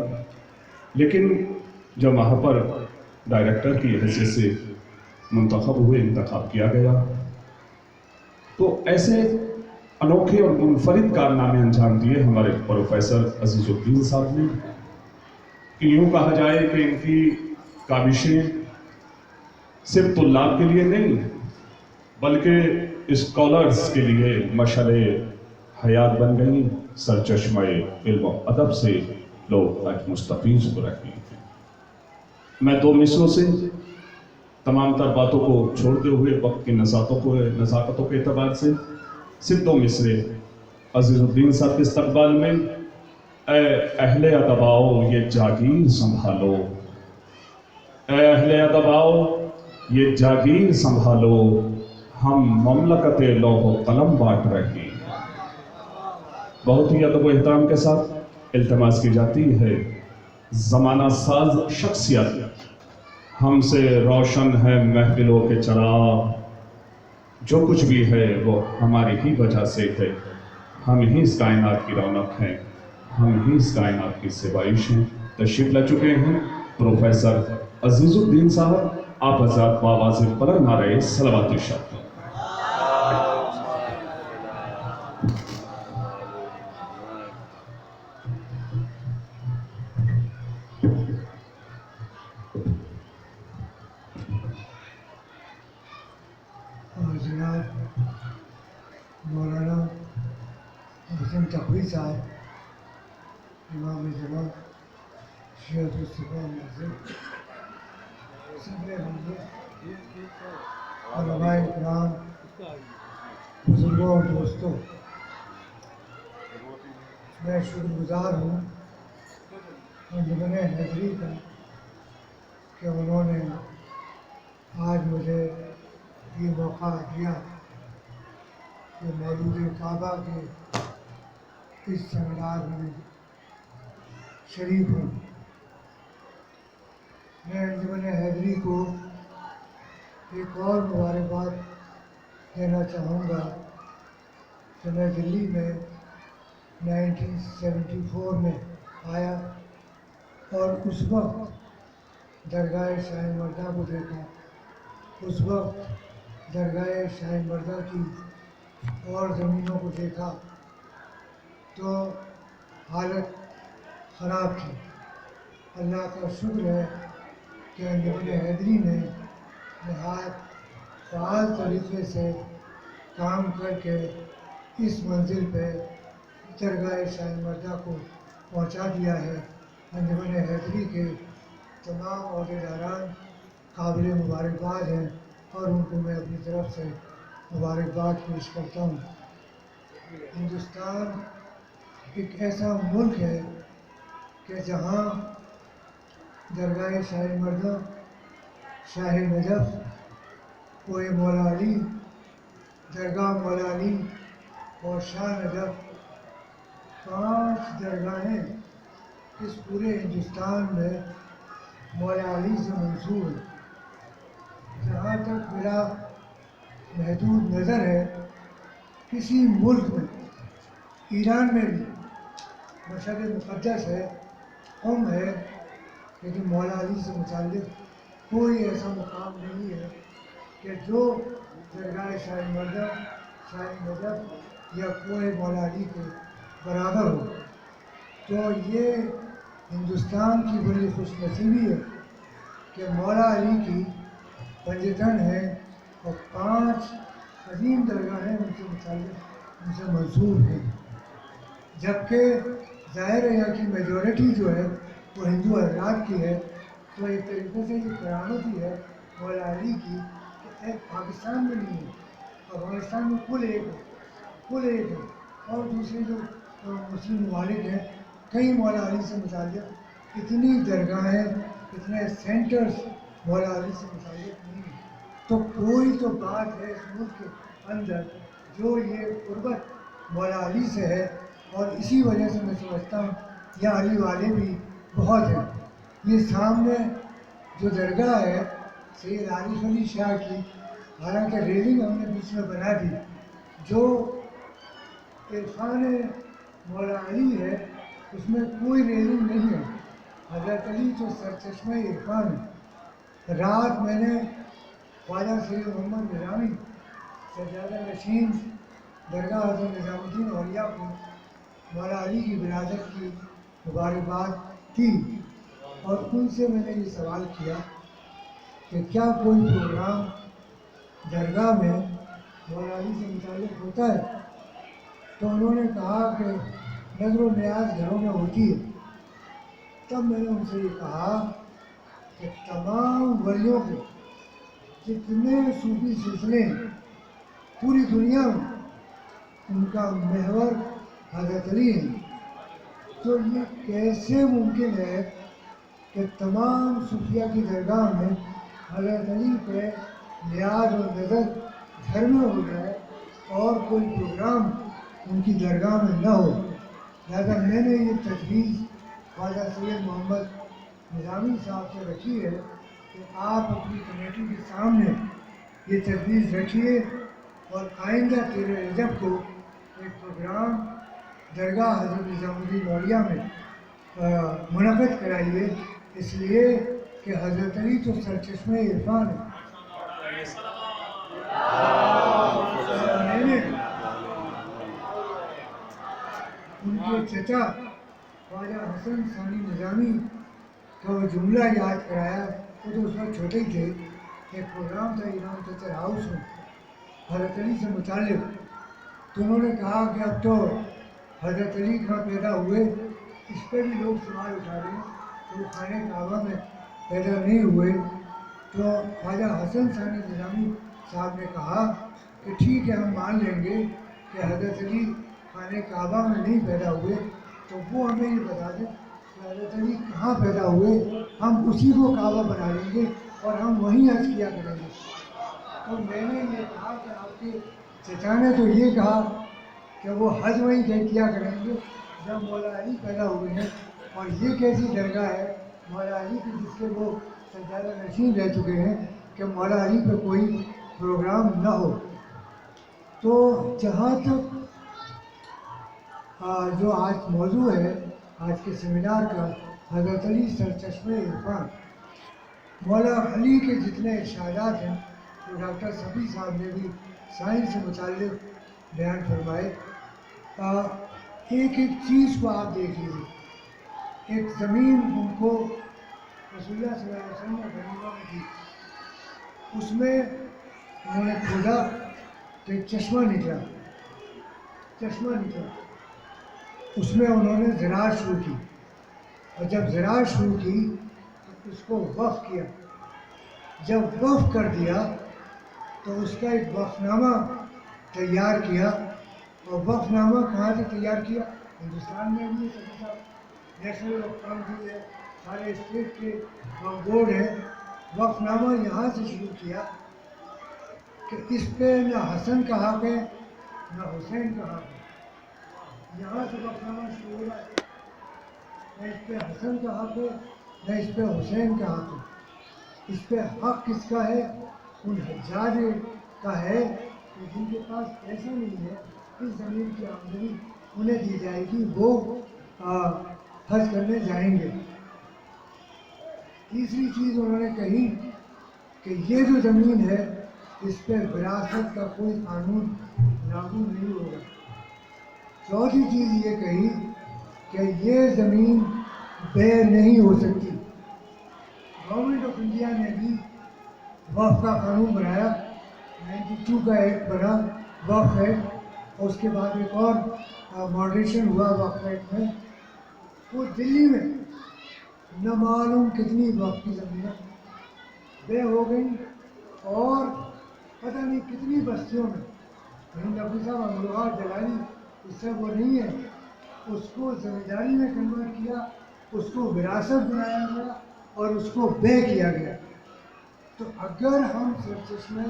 لیکن جب وہاں پر ڈائریکٹر کی حیثیت سے منتخب ہوئے، انتخاب کیا گیا، تو ایسے انوکھے اور منفرد کارنامے انجام دیے ہمارے پروفیسر عزیز الدین صاحب نے کہ یوں کہا جائے کہ ان کی کاوشیں صرف طلاب کے لیے نہیں بلکہ اسکالرز کے لیے مشعل حیات بن گئی، سرچشمہ علم و ادب سے لوگ آج مستفیض ہو رہے ہیں. میں دو مصروں سے تمام تر باتوں کو چھوڑتے ہوئے وقت کی نزاکتوں کے اعتبار سے صرف دو مصرے عزیز الدین صاحب کے استقبال میں. اے اہل ادب آؤ یہ جاگیر سنبھالو، اے اہل ادب آؤ یہ جاگیر سنبھالو، ہم مملکت لوح و قلم بانٹ رہے ہیں. بہت ہی ادب و احترام کے ساتھ التماس کی جاتی ہے زمانہ ساز شخصیت، ہم سے روشن ہے محفلوں کے چراغ، جو کچھ بھی ہے وہ ہماری ہی وجہ سے ہے، ہم ہی اس کائنات کی رونق ہیں، ہم ہی اس کائنات کی ستائش ہیں۔ تشریف لا چکے ہیں پروفیسر عزیز الدین صاحب، آپ حضرات بآواز بلند نعرہ صلوات ارشاد کریں۔ اور جناب مولانا حسن تقوی صاحب، امام جماعت شیعہ الصفا مسجد، صدر مسجد، علماء اکرام، بزرگوں اور دوستوں، میں شکر گزار ہوں انجمن حیدری کا کہ انہوں نے آج مجھے یہ موقع دیا کہ مولود کعبہ کے اس سیمینار میں شریک ہوں۔ میں انجمن حیدری کو ایک اور مبارکباد دینا چاہوں گا کہ میں دلی میں 1974 میں آیا اور اس وقت درگاہ شاہ مردہ کو دیکھا، اس وقت درگاہ شاہ مردہ کی اور زمینوں کو دیکھا تو حالت خراب تھی۔ اللہ کا شکر ہے کہ انجمن حیدری نے نہایت فعال طریقے سے کام کر کے اس منزل پہ درگاہ شاہ مردہ کو پہنچا دیا ہے۔ انجمن حیدری کے تمام عہدیداران قابل مبارکباد ہیں اور ان کو میں اپنی طرف سے مبارکباد پیش کرتا ہوں۔ ہندوستان ایک ایسا ملک ہے کہ جہاں درگاہ شاہ مردہ، شاہ نجف، کوہ مولا علی، درگاہ مولا علی اور شاہ نجف، 5 درگاہیں اس پورے ہندوستان میں مولا علی سے منسوب ہیں۔ جہاں تک میرا محدود نظر ہے، کسی ملک میں، ایران میں بھی مشہد مقدس ہے، ہے، لیکن مولا علی سے متعلق کوئی ایسا مقام نہیں ہے کہ جو درگاہ شاہ مردہ، شاہ نجف یا کوہ مولا علی کے برابر ہو۔ تو یہ ہندوستان کی بڑی خوش نصیبی ہے کہ مولا علی کی پنجتن ہے اور 5 عظیم درگاہیں ان سے متعلق، ان سے منسوب ہیں، جبکہ ظاہر ہے یہاں کی میجورٹی جو ہے وہ ہندو حضرات کی ہے۔ تو ایک طریقے سے یہ کرامت ہی ہے مولا علی کی کہ پاکستان میں نہیں ہے، افغانستان میں کل ایک ہے، اور دوسرے جو مسلم ممالک ہیں، کئی مولا علی سے متعلق اتنی درگاہیں، اتنے سینٹرز مولا علی سے متعلق نہیں ہیں۔ تو کوئی تو بات ہے اس ملک کے اندر جو یہ قربت مولا علی سے ہے، اور اسی وجہ سے میں سمجھتا ہوں یہاں علی والے بھی بہت ہیں۔ یہ سامنے جو درگاہ ہے سید عارف علی شاہ کی، حالانکہ ریلنگ ہم نے بیچ میں بنا دی، جو عرفان مولا علی ہے اس میں کوئی ریلنگ نہیں ہے۔ حضرت علی تو سرچشمہ عرفان ہے۔ رات میں نے خواجہ سید محمد نظامی سجادہ نشین درگاہ حضرت نظام الدین اولیاء کو مولا علی کی ولادت کی مبارکباد کی، اور ان سے میں نے یہ سوال کیا کہ کیا کوئی پروگرام درگاہ میں مولا علی سے متعلق ہوتا ہے؟ تو انہوں نے کہا کہ نظر و نیاز گھروں میں ہوتی ہے۔ تب میں نے ان سے یہ کہا کہ تمام ولیوں کے جتنے صوفی سلسلے ہیں پوری دنیا میں، ان کا محور حضرت علی ہے۔ تو یہ کیسے ممکن ہے کہ تمام صوفیہ کی درگاہ میں حضرت علی پہ نیاز اور نظر گھر میں ہو جائے اور کوئی پروگرام ان کی درگاہ میں نہ ہو؟ لہٰذا میں نے یہ تجویز خواجہ سید محمد نظامی صاحب سے رکھی ہے کہ آپ اپنی کمیٹی کے سامنے یہ تجویز رکھیے اور آئندہ 13 رجب کو ایک پروگرام درگاہ حضرت نظام الدین اولیاء میں منعقد کرائیے، اس لیے کہ حضرت علی تو سرچشمہ عرفان ہے۔ میں نے ان کے چچا خواجہ حسن ثانی نظامی کا وہ جملہ یاد کرایا، وہ تو اس وقت چھوٹے ہی تھے۔ ایک پروگرام تھا امام تتر ہاؤس میں حضرت علی سے متعلق، تو انہوں نے کہا کہ اب تو حضرت علی کہاں پیدا ہوئے، اس پہ بھی لوگ سوال اٹھا رہے ہیں کہ وہ خانہ کعبہ میں پیدا نہیں ہوئے۔ تو خواجہ حسن ثانی نظامی صاحب نے کہا کہ ٹھیک ہے، ہم مان لیں گے کہ حضرت علی خانہ کعبہ میں نہیں پیدا ہوئے، تو وہ ہمیں یہ بتا دیں کہ حضرت علی کہاں پیدا ہوئے، ہم اسی کو کعبہ بنا لیں گے اور ہم وہیں حج کیا کریں گے۔ تو میں نے یہ کہا کہ آپ کے چچا نے تو یہ کہا کہ وہ حج وہیں کیا کریں گے جب مولا علی پیدا ہوئے ہیں، اور یہ کیسی درگاہ ہے مولا علی کی جس کے وہ سجادہ نشین رہ چکے ہیں کہ مولا علی پہ کوئی پروگرام نہ ہو۔ تو جہاں تک جو آج موضوع ہے آج کے سیمینار کا، حضرت علی سرچشمہ عرفان، مولا علی کے جتنے ارشادات ہیں وہ ڈاکٹر صفی صاحب نے بھی سائنس سے متعلق بیان فرمائے۔ ایک ایک چیز کو آپ دیکھ لیجیے، ایک زمین ان کو رسول اللہ صلی اللہ علیہ وسلم نے غنیمت میں دی، اس میں انہوں نے کھودا تو ایک چشمہ نکلا، اس میں انہوں نے زراعت شروع کی، اور جب زراعت شروع کی تو اس کو وقف کیا، جب وقف کر دیا تو اس کا ایک وقف نامہ تیار کیا، اور وقف نامہ کہاں سے تیار کیا؟ ہندوستان میں بھی نیشنل وقف کونسل ہے، سارے اسٹیٹ کے بورڈ ہے، وقف نامہ یہاں سے شروع کیا کہ اس پہ نہ حسن کا حق ہے نہ حسین کا حق ہے، یہاں سے وقف نامہ شروع ہو رہا ہے، نہ اس پہ حسن کا حق ہے نہ اس پہ حسین کا حق ہے، اس پہ حق کس کا ہے؟ ان حجاج کا ہے کہ جن کے پاس پیسہ نہیں ہے، اس زمین کی آمدنی انہیں دی جائے گی، وہ حج کرنے جائیں گے۔ تیسری چیز انہوں نے کہی کہ یہ جو زمین ہے اس پہ وراثت کا کوئی قانون لاگو نہیں ہوگا۔ چوتھی چیز یہ کہی کہ یہ زمین بے نہیں ہو سکتی۔ گورنمنٹ آف انڈیا نے بھی وقف کا قانون بنایا، 92 کا ایکٹ بنا وقف ایکٹ، اور اس کے بعد ایک اور ماڈریشن ہوا وقف ایکٹ میں، وہ دلی میں نہ معلوم کتنی وقف کی زمینیں بے ہو گئی، اور پتہ نہیں کتنی بستیوں میں ہند ابو صاحب امروہار جلالی اس سے وہ نہیں ہے، اس کو زمینداری میں کنورٹ کیا، اس کو وراثت بنایا گیا اور اس کو بے کیا گیا۔ تو اگر ہم سرچشمہ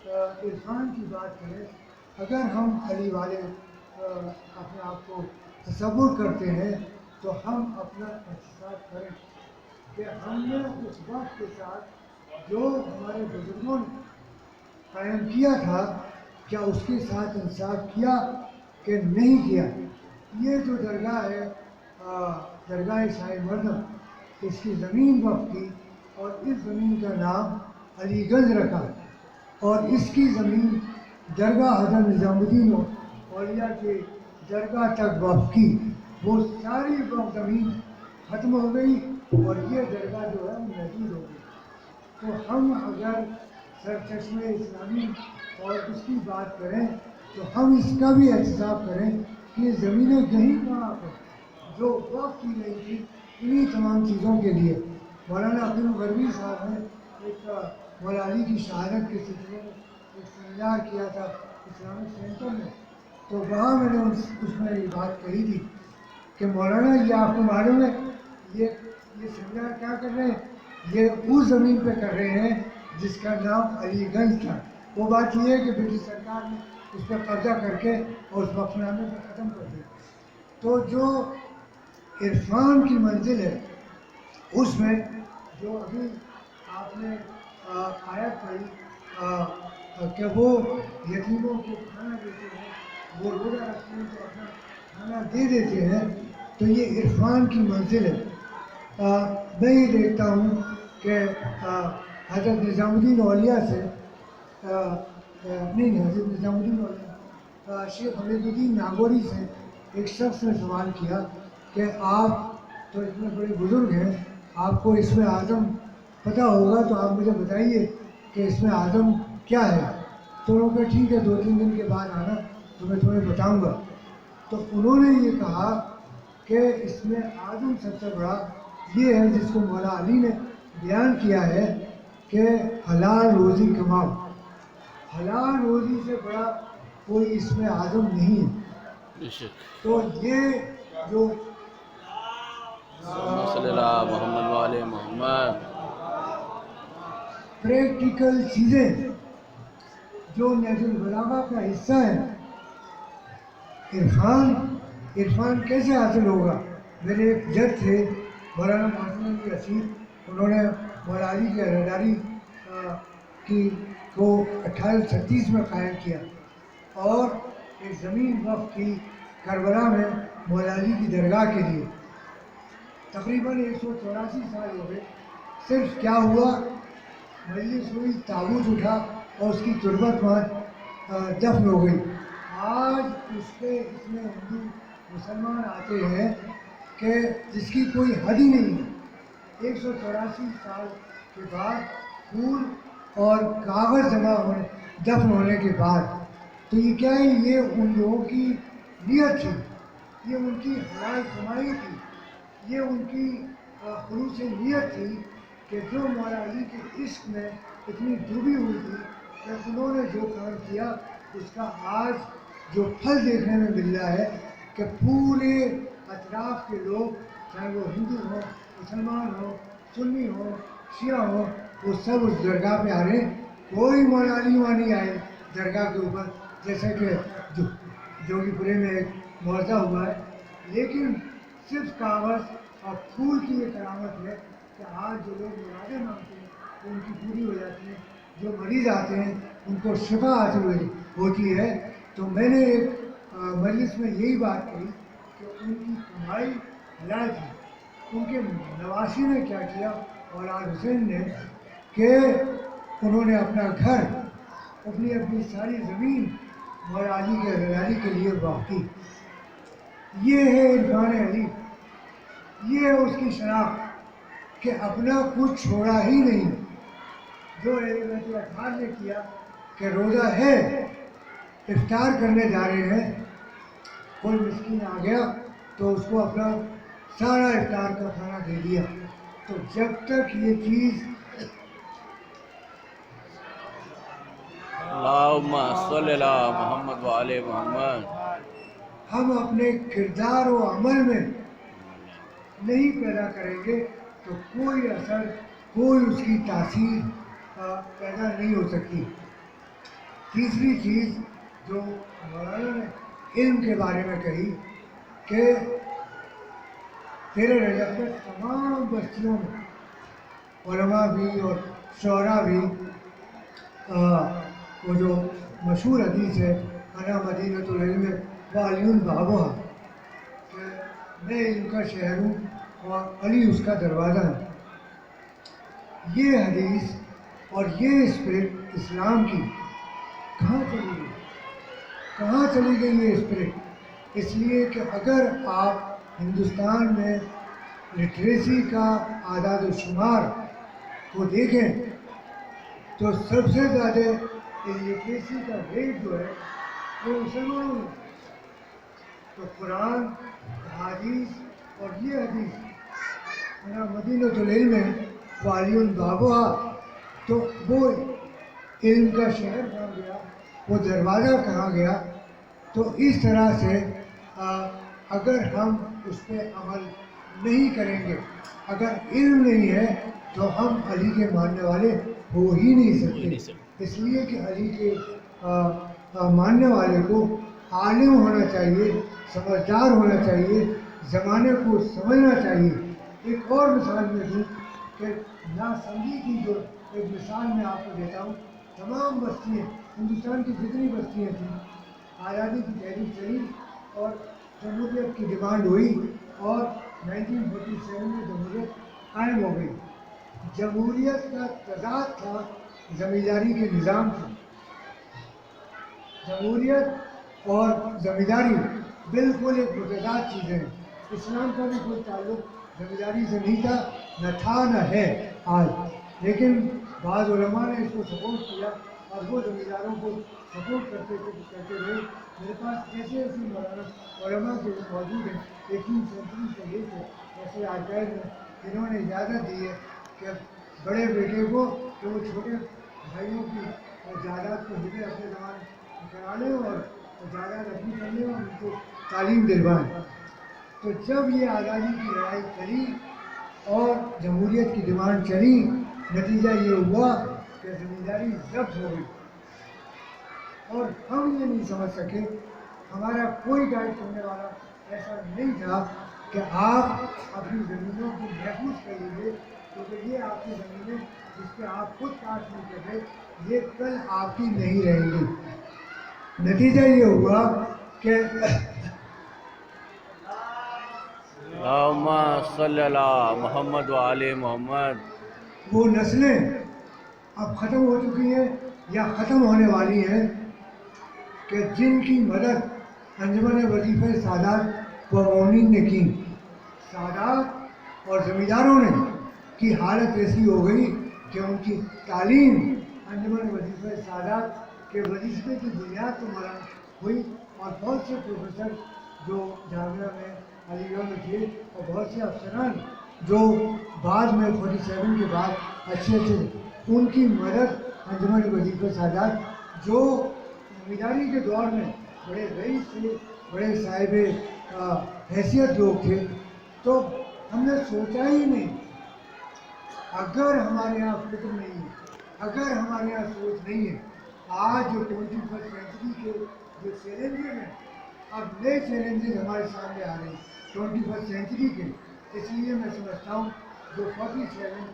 عرفان کی بات کریں، اگر ہم علی والے اپنے آپ کو تصور کرتے ہیں تو ہم اپنا احساس کریں کہ ہم نے اس وقت کے ساتھ جو ہمارے بزرگوں نے قائم کیا تھا، کیا اس کے ساتھ انصاف کیا کہ نہیں کیا۔ یہ جو درگاہ ہے درگاہ شاہ مردم، اس کی زمین وقف کی اور اس زمین کا نام علی گنج رکھا، اور اس کی زمین درگاہ حضرت نظام الدین اولیاء کے درگاہ تک وقف کی، وہ ساری وقف زمین ختم ہو گئی اور یہ درگاہ جو ہے محدود ہو گئی۔ تو ہم اگر سرچشمہ اسلامی اور اس کی بات کریں تو ہم اس کا بھی احتساب کریں کہ یہ زمینیں کہیں کہاں پر جو وقف کی گئی تھی انہی تمام چیزوں کے لیے۔ مولانا عبد الغربی صاحب نے ایک مولا علی کی شہادت کے سلسلے میں ایک سیمینار کیا تھا اسلامک سینٹر میں، تو وہاں میں نے اس میں یہ بات کہی تھی کہ مولانا یہ آپ کو معلوم ہے یہ سیمینار کیا کر رہے ہیں، یہ اس زمین پہ کر رہے ہیں جس کا نام علی گنج تھا۔ وہ بات یہ ہے کہ برٹش سرکار نے اس پہ قبضہ کر کے اور اس وقف نامے کو ختم کر دیا۔ تو جو عرفان کی منزل ہے اس میں جو ابھی آپ نے آیت پڑھی کہ وہ یتیموں کو کھانا دیتے ہیں، وہ روزہ رکھتے ہیں تو اپنا کھانا دے دیتے ہیں، تو یہ عرفان کی منزل ہے۔ میں یہ دیکھتا ہوں کہ حضرت نظام الدین اولیاء سے نہیں حضرت نظام الدین اولیاء شیخ حمید الدین ناگوری سے ایک شخص نے سوال کیا کہ آپ تو اتنے بڑے بزرگ ہیں، آپ کو اسم اعظم پتہ ہوگا تو آپ مجھے بتائیے کہ اسم اعظم کیا ہے؟ تو انہوں نے کہا ٹھیک ہے 2-3 دن کے بعد آنا تو میں تمہیں بتاؤں گا۔ تو انہوں نے یہ کہا کہ اسم اعظم سب سے بڑا یہ ہے جس کو مولا علی نے بیان کیا ہے کہ حلال روزی کماؤ۔ حلال روزی سے بڑا کوئی اسم اعظم نہیں ہے۔ بے شک۔ تو یہ جو صلی اللہ محمد والے محمد۔ پریکٹیکل چیزیں جو نہج البلاغہ کا حصہ ہیں، عرفان کیسے حاصل ہوگا؟ میرے ایک جج تھے مولانا محسن علی رشید، انہوں نے مولا علی کی عہدیداری کو 1836 میں قائم کیا اور ایک زمین وقف کی کربلا میں مولا علی کی درگاہ کے لیے۔ تقریباً 184 سال ہو گئے۔ صرف کیا ہوا، مجلس ہوئی، تابوت اٹھا اور اس کی تربت وہاں دفن ہو گئی۔ آج اس میں ہندو مسلمان آتے ہیں کہ جس کی کوئی حد ہی نہیں ہے۔ 184 سال کے بعد پھول اور کاغذ جمع ہونے دفن ہونے کے بعد، تو یہ کیا ہے؟ یہ ان لوگوں کی نیت تھی، یہ ان کی حلال کمائی تھی، یہ ان کی خلوص نیت تھی کہ جو مولا علی کے عشق میں اتنی ڈوبی ہوئی تھی کہ انہوں نے جو کام کیا اس کا آج جو پھل دیکھنے میں مل رہا ہے کہ پورے اطراف کے لوگ، چاہے وہ ہندو ہوں، مسلمان ہوں، سنی ہوں، شیعہ ہوں، وہ سب اس درگاہ پہ آ رہے ہیں۔ کوئی مولا علی وہاں نہیں آئے درگاہ کے اوپر، جیسے کہ جوگی پورے میں ایک معاوضہ ہوا ہے، لیکن صرف کاغذ اور پھول کی یہ کرامت ہے کہ آج جو لوگ مرادیں مانگتے ہیں وہ ان کی پوری ہو جاتی ہیں، جو مریض آتے ہیں ان کو شفا حاصل ہوتی ہے۔ تو میں نے ایک مجلس میں یہی بات کہی کہ ان کی کمائی حلال تھی۔ ان کے نواسی نے کیا کیا، اولاد حسین نے، کہ انہوں نے اپنا گھر، اپنی ساری زمین مولا علی کے عہدیداری کے لیے وقف کی۔ یہ ہے عرفان علی، یہ ہے اس کی شناخت کہ اپنا کچھ چھوڑا ہی نہیں۔ جو بیت الاطہار نے کیا کہ روزہ ہے، افطار کرنے جا رہے ہیں، کوئی مسکین آ گیا تو اس کو اپنا سارا افطار کا کھانا دے دیا۔ تو جب تک یہ چیز اللہم صلی اللہ محمد والے محمد۔ ہم اپنے کردار و عمل میں نہیں پیدا کریں گے تو کوئی اثر، کوئی اس کی تاثیر پیدا نہیں ہو سکتی۔ تیسری چیز جو مولانا نے علم کے بارے میں کہی کہ 13 رجب تک تمام بستیوں میں علماء بھی اور شعراء بھی، وہ جو مشہور حدیث ہے انا مدینۃ العلم وعلی بابها، کہ میں علم کا شہر ہوں اور علی اس کا دروازہ ہے۔ یہ حدیث اور یہ اسپرٹ اسلام کی کہاں چلی گئی؟ کہاں چلی گئی یہ اسپرٹ؟ اس لیے کہ اگر آپ ہندوستان میں لٹریسی کا اعداد و شمار کو دیکھیں تو سب سے زیادہ لٹریسی کا ریٹ جو ہے وہ مسلمانوں میں۔ تو قرآن، حدیث اور یہ حدیث انا مدینۃ العلم وعلی بابها، تو وہ علم کا شہر کہاں گیا، وہ دروازہ کہاں گیا؟ تو اس طرح سے اگر ہم اس پہ عمل نہیں کریں گے، اگر علم نہیں ہے تو ہم علی کے ماننے والے ہو ہی نہیں سکتے۔ اس لیے کہ علی کے ماننے والے کو عالم ہونا چاہیے، سمجھدار ہونا چاہیے، زمانے کو سمجھنا چاہیے، ایک اور مثال میں دوں کہ ناسمجھی کی جو ایک مثال میں آپ کو دیتا ہوں. تمام بستیاں ہندوستان کی جتنی بستیاں تھیں آزادی کی تحریک چلی اور جمہوریت کی ڈیمانڈ ہوئی اور 1947 میں جمہوریت قائم ہو گئی. جمہوریت کا تضاد تھا زمینداری کے نظام سے. جمہوریت اور زمینداری بالکل ایک متضاد چیزیں ہیں. اسلام کا بھی کوئی تعلق زمینداری سے نہیں تھا، نہ تھا نہ ہے آج. لیکن بعض علماء نے اس کو سپورٹ کیا اور وہ زمینداروں کو سپورٹ کرتے رہے. میرے پاس ایسے مولانا علماء کے موجود ہیں 18 سینچری سے لے کے ایسے عقائد میں جنہوں نے اجازت دی ہے کہ بڑے بیٹے کو کہ وہ چھوٹے بھائیوں کی جائیداد کو ہدے اپنے زمان کرا لیں اور جائیداد اپنی کر لیں اور ان کو تعلیم دلوائیں. تو جب یہ آزادی کی لڑائی چلی اور جمہوریت کی ڈیمانڈ چلی، نتیجہ یہ ہوا کہ زمینداری ضبط ہو گئی اور ہم یہ نہیں سمجھ سکے. ہمارا کوئی گائیڈ کرنے والا ایسا نہیں تھا کہ آپ اپنی زمینوں کو محفوظ کر لیجیے، کیونکہ یہ آپ کی زمینیں جس پہ آپ خود کاٹ نہیں کرتے یہ کل آپ کی نہیں رہیں گی. نتیجہ یہ ہوا کہ اللہم صلی اللہ محمد و آل محمد. وہ نسلیں اب ختم ہو چکی ہیں یا ختم ہونے والی ہیں کہ جن کی مدد انجمن وظیفہ سادات و مومنین نے کی. سادات اور زمینداروں نے کی حالت ایسی ہو گئی کہ ان کی تعلیم انجمن وظیفہ سادات کے وظیفے کی بنیاد پر مرن ہوئی اور بہت سے پروفیسر جو جامعہ میں علی گڑھ میں تھے اور بہت سے افسران جو بعد میں 47 کے بعد اچھے تھے ان کی مدد انجمن وظیفہ سادات جو زمینداری کے دور میں بڑے رئیس تھے، بڑے صاحب حیثیت لوگ تھے. تو ہم نے سوچا ہی نہیں، اگر ہمارے یہاں فکر نہیں ہے، اگر ہمارے یہاں سوچ نہیں ہے، آج جو 21 سینچری کے جو چیلنجز ہیں اب نئے چیلنجز ہمارے سامنے آ رہے ہیں 21 سینچری کے. اس لیے میں سمجھتا ہوں جو 20 سینچری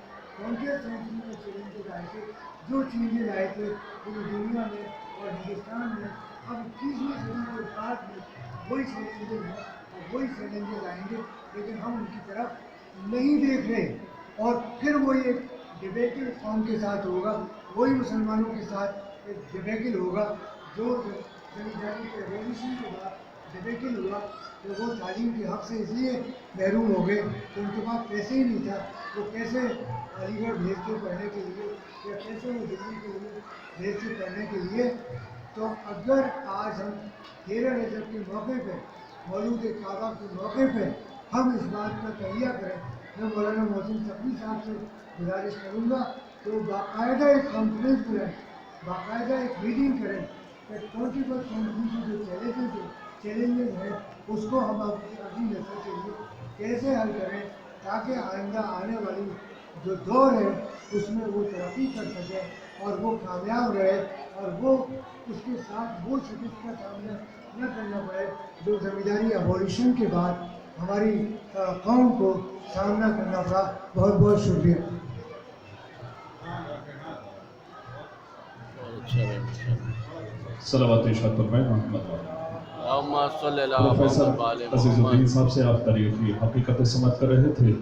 میں چیلنجز آئے تھے، جو چیزیں آئے تھے پوری دنیا میں اور ہندوستان میں، اب 21ویں صدی کے بعد میں وہی چیلنجز ہیں اور وہی چیلنجز آئیں گے، لیکن ہم ان کی طرف نہیں دیکھ رہے. اور پھر وہی ایک ڈبیکل قوم کے ساتھ ہوگا، وہی مسلمانوں کے ساتھ ایک ڈبیکل ہوگا جو زمینداری کے ریولیوشن کے بعد ڈبیکل ہوا کہ وہ تعلیم کے حق سے اس لیے محروم ہو گئے کہ ان کے پاس پیسے ہی نہیں تھا. وہ کیسے علی گڑھ بھیجتے پڑھنے کے لیے یا کیسے وہ دلی کے لیے بھیجتے پڑھنے کے لیے. تو اگر آج ہم 13 رجب کے موقع پہ، مولود کعبہ کے موقع پہ ہم اس بات کا تہیہ کریں، میں مولانا محسن صفی صاحب سے گزارش کروں گا کہ وہ باقاعدہ ایک کانفرنس کریں، باقاعدہ ایک میٹنگ کریں کہ 21 سینچری کے جو چیلنجز ہیں اس کو ہم اپنی نسل کے لیے کیسے حل کریں تاکہ آئندہ آنے والی جو دور ہے اس میں وہ ترقی کر سکے اور وہ کامیاب رہے اور وہ اس کے ساتھ وہ شکست کا سامنا نہ کرنا پڑے جو زمینداری ابولیشن کے بعد ہماری قوم کو سامنا کرنا پڑا. بہت بہت شکریہ. صلوات ارشاد فرمائیں محمد. اللہم صلی اللہ پروفیسر محمد و آل عزیز الدین محمد. صاحب سے آپ تاریخی حقیقت سمجھ کر رہے تھے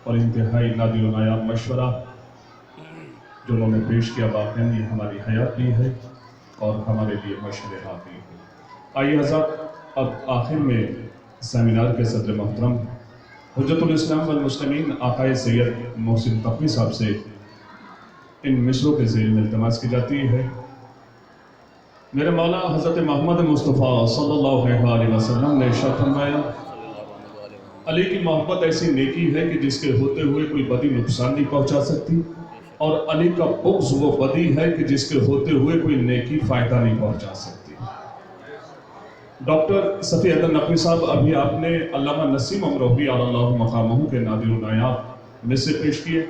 اور انتہائی نادر و نایاب مشورہ جو انہوں نے پیش کیا واقعی یہ ہماری حیات بھی ہے اور ہمارے لیے مشورہ بھی ہے. آئیے حضرات اب آخر میں سیمینار کے صدر محترم حجت الاسلام والمسلمین آقائے سید محسن تقوی صاحب سے ان مصروں کے ذیل میں التماس کی جاتی ہے. میرے مولا حضرت محمد مصطفیٰ صلی اللہ علیہ وسلم نے ارشاد فرمایا علی کی محبت ایسی نیکی ہے کہ جس کے ہوتے ہوئے کوئی بدی نقصان نہیں پہنچا سکتی، اور علی کا بغض وہ بدی ہے کہ جس کے ہوتے ہوئے کوئی نیکی فائدہ نہیں پہنچا سکتی. ڈاکٹر صفی حیدر نقوی صاحب ابھی آپ نے علامہ نسیم امروہی علی اللہ مقامہ کے نادر و نایاب مصرے پیش کیے.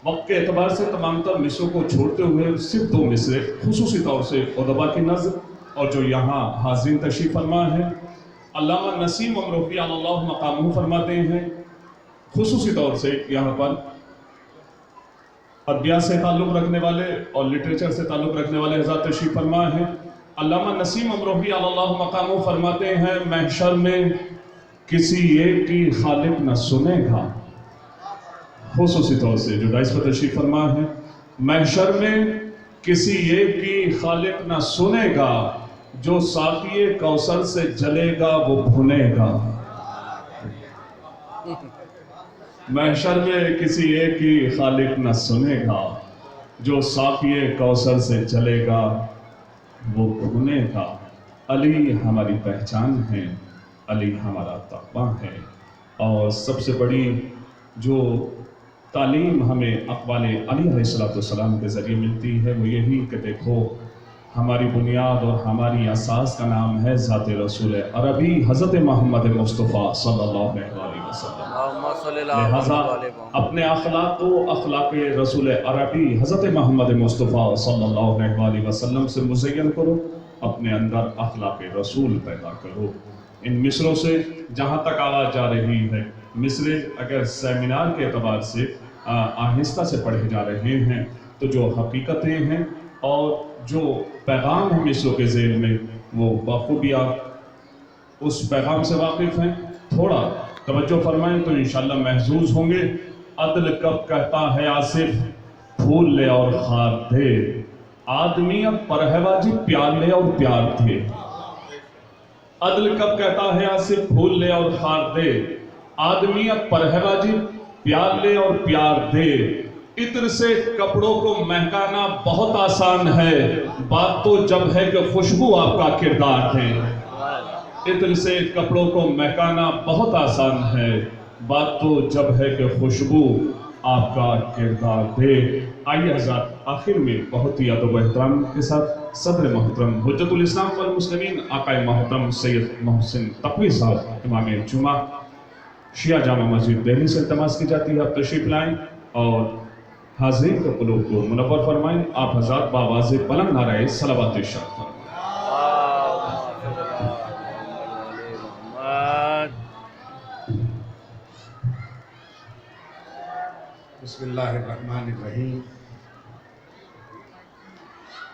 وقت کے اعتبار سے تمام تر مصروں کو چھوڑتے ہوئے صرف 2 مصرے خصوصی طور سے ادبا کی نظر اور جو یہاں حاضرین تشریف فرما ہے. علامہ نسیم امروہی علی اللہ مقامہ فرماتے ہیں خصوصی طور سے یہاں پر ادبیات سے تعلق رکھنے والے اور لٹریچر سے تعلق رکھنے والے حضرات تشریف فرما ہیں. علامہ نسیم امروہی علی اللہ مقامہ فرماتے ہیں محشر میں کسی ایک کی خالق نہ سنے گا. خصوصی طور سے جو ڈائس پر تشریف فرما ہے، محشر میں کسی ایک کی خالق نہ سنے گا، جو ساقی کوثر سے جلے گا وہ بھنے گا. محشر میں کسی ایک کی خالق نہ سنے گا، جو ساقی کوثر سے جلے گا وہ بھنے گا. علی ہماری پہچان ہے، علی ہمارا تقویٰ ہے. اور سب سے بڑی جو تعلیم ہمیں اقوال علی علیہ السلام کے ذریعے ملتی ہے وہ یہی کہ دیکھو ہماری بنیاد اور ہماری اساس کا نام ہے ذات رسول عربی حضرت محمد مصطفیٰ صلی اللہ علیہ وسلم. لہذا اپنے اخلاق کو اخلاق رسول عربی حضرت محمد مصطفیٰ صلی اللہ علیہ وسلم سے مزین کرو، اپنے اندر اخلاق رسول پیدا کرو. ان مصروں سے جہاں تک آواز جا رہی ہے، مصرے اگر سیمینار کے اعتبار سے آہستہ سے پڑھے جا رہے ہیں تو جو حقیقتیں ہیں اور جو پیغام ہیں مصروں کے ذیل میں وہ بخوبی آپ اس پیغام سے واقف ہیں. تھوڑا توجہ فرمائیں تو انشاءاللہ محظوظ ہوں گے. عدل کب کہتا ہے آصف پھول لے اور خار دے، آدمیت پر ہے واجب پیار لے اور پیار دے. عدل کب کہتا ہے آصف پھول لے اور خار دے، آدمیت پر ہے واجب پیار لے اور پیار دے. عطر سے کپڑوں کو مہکانا بہت آسان ہے، بات تو جب ہے کہ خوشبو آپ کا کردار دے. عطر سے کپڑوں کو مہکانا بہت آسان ہے، بات تو جب ہے کہ خوشبو آپ کا کردار دے. آئیے حضرات آخر میں بہت ہی ادب و احترام کے ساتھ صدر محترم حجت الاسلام والمسلمین آقا محترم سید محسن تقوی صاحب امام جمعہ شیعہ جامع مسجد دہلی سے التماس کی جاتی ہے آپ تشریف لائیں اور حاضرین کے قلوب کو منور فرمائیں. آپ حضرات باواز بلند نعرہ صلوات ارشاد فرمائیں. بسم اللہ الرحمن الرحیم.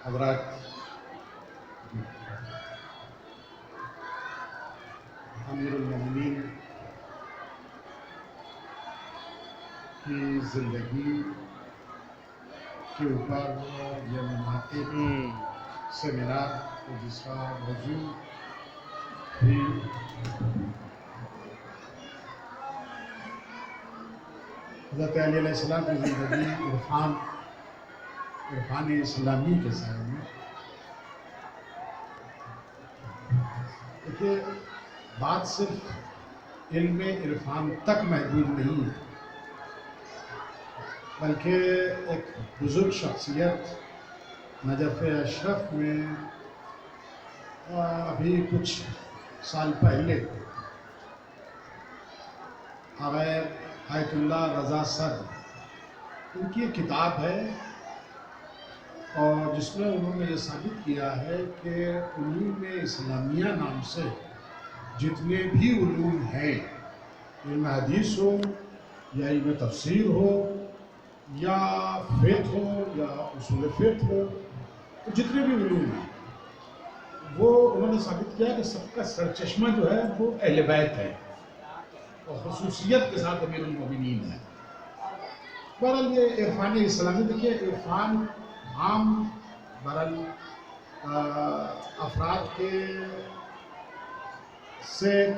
حضرات امیر المومنین کی زندگی کے اوپر یہ منعقد سیمینار جس کا موضوع بھی حضرت علی علیہ السلام کی زندگی عرفان اسلامی کے سائے میں. دیکھیے بات صرف علم عرفان تک محدود نہیں ہے، بلکہ ایک بزرگ شخصیت نجف اشرف میں ابھی کچھ سال پہلے آغاز آیت اللہ رضا صدر ان کی ایک کتاب ہے اور جس میں انہوں نے یہ ثابت کیا ہے کہ علوم اسلامیہ نام سے جتنے بھی علوم ہیں، علم حدیث ہو یا علم تفسیر ہو یا فقہ ہو یا اصول فقہ ہو، جتنے بھی علوم ہیں وہ انہوں نے ثابت کیا کہ سب کا سرچشمہ جو ہے وہ اہل بیت ہے اور خصوصیت کے ساتھ امیر المومنین ہے. بہرحال یہ عرفان اسلامی دیکھیے عرفان عام بہرحال افراد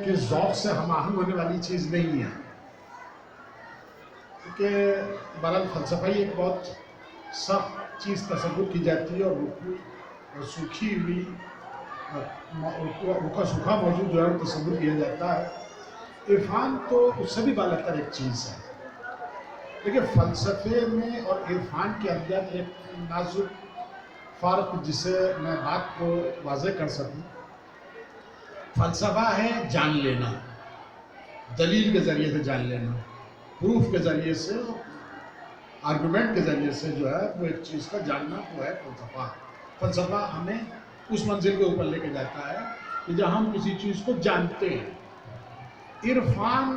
کے ذوق سے ہم آہنگ ہونے والی چیز نہیں ہے، کیونکہ بہرحال فلسفہ ایک بہت سخت چیز تصور کی جاتی ہے اور رکو اور سوکھی ہوئی رکا سوکھا موضوع جو ہے وہ تصور کیا جاتا ہے. عرفان تو اس سے بھی بالاتر ایک چیز ہے، لیکن فلسفے میں اور عرفان کے اندر ایک نازک فرق جسے میں بات کو واضح کر سکوں. فلسفہ ہے جان لینا، دلیل کے ذریعے سے جان لینا، پروف کے ذریعے سے، آرگومنٹ کے ذریعے سے جو ہے وہ ایک چیز کا جاننا وہ ہے فلسفہ. فلسفہ ہمیں اس منزل کے اوپر لے کے جاتا ہے کہ جہاں ہم کسی چیز کو جانتے ہیں. عرفان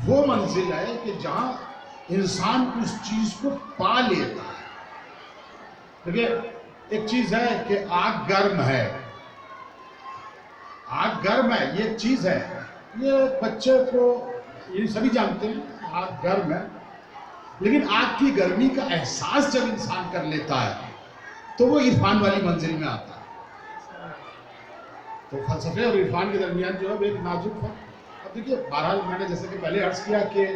وہ منزل ہے کہ جہاں انسان اس چیز کو پا لیتا ہے. دیکھیے ایک چیز ہے کہ آگ گرم ہے، آگ گرم ہے، یہ ایک چیز ہے، یہ بچے کو یہ سبھی جانتے ہیں آگ گرم ہے. لیکن آگ کی گرمی کا احساس جب انسان کر لیتا ہے تو وہ عرفان والی منزل میں آتا ہے. تو فلسفے اور عرفان کے درمیان جو ہے ایک نازک فرق. اب دیکھیے بہرحال میں نے جیسے کہ پہلے عرض کیا کہ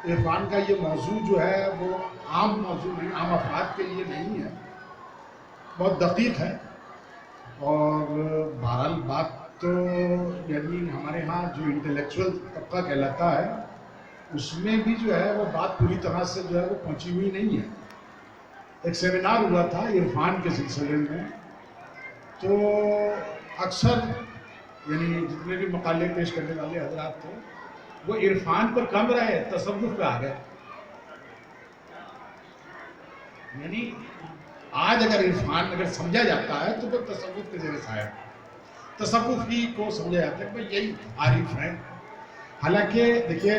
عرفان کا یہ موضوع جو ہے وہ عام موضوع نہیں، عام افراد کے لیے نہیں ہے، بہت دقیق ہے. اور بہرحال بات تو یعنی ہمارے ہاں جو انٹلیکچوئل طبقہ کہلاتا ہے اس میں بھی جو ہے وہ بات پوری طرح سے جو ہے وہ پہنچی ہوئی نہیں ہے. ایک سیمینار ہوا تھا عرفان کے سلسلے میں، تو اکثر یعنی جتنے بھی مقالے پیش کرنے والے حضرات تھے وہ عرفان پر کم رہے، تصوف پہ آ گئے. یعنی آج اگر عرفان اگر سمجھا جاتا ہے تو پھر تصوف کے زیر سایہ تصوف ہی کو سمجھا جاتا ہے کہ یہی عارف ہیں. حالانکہ دیکھیے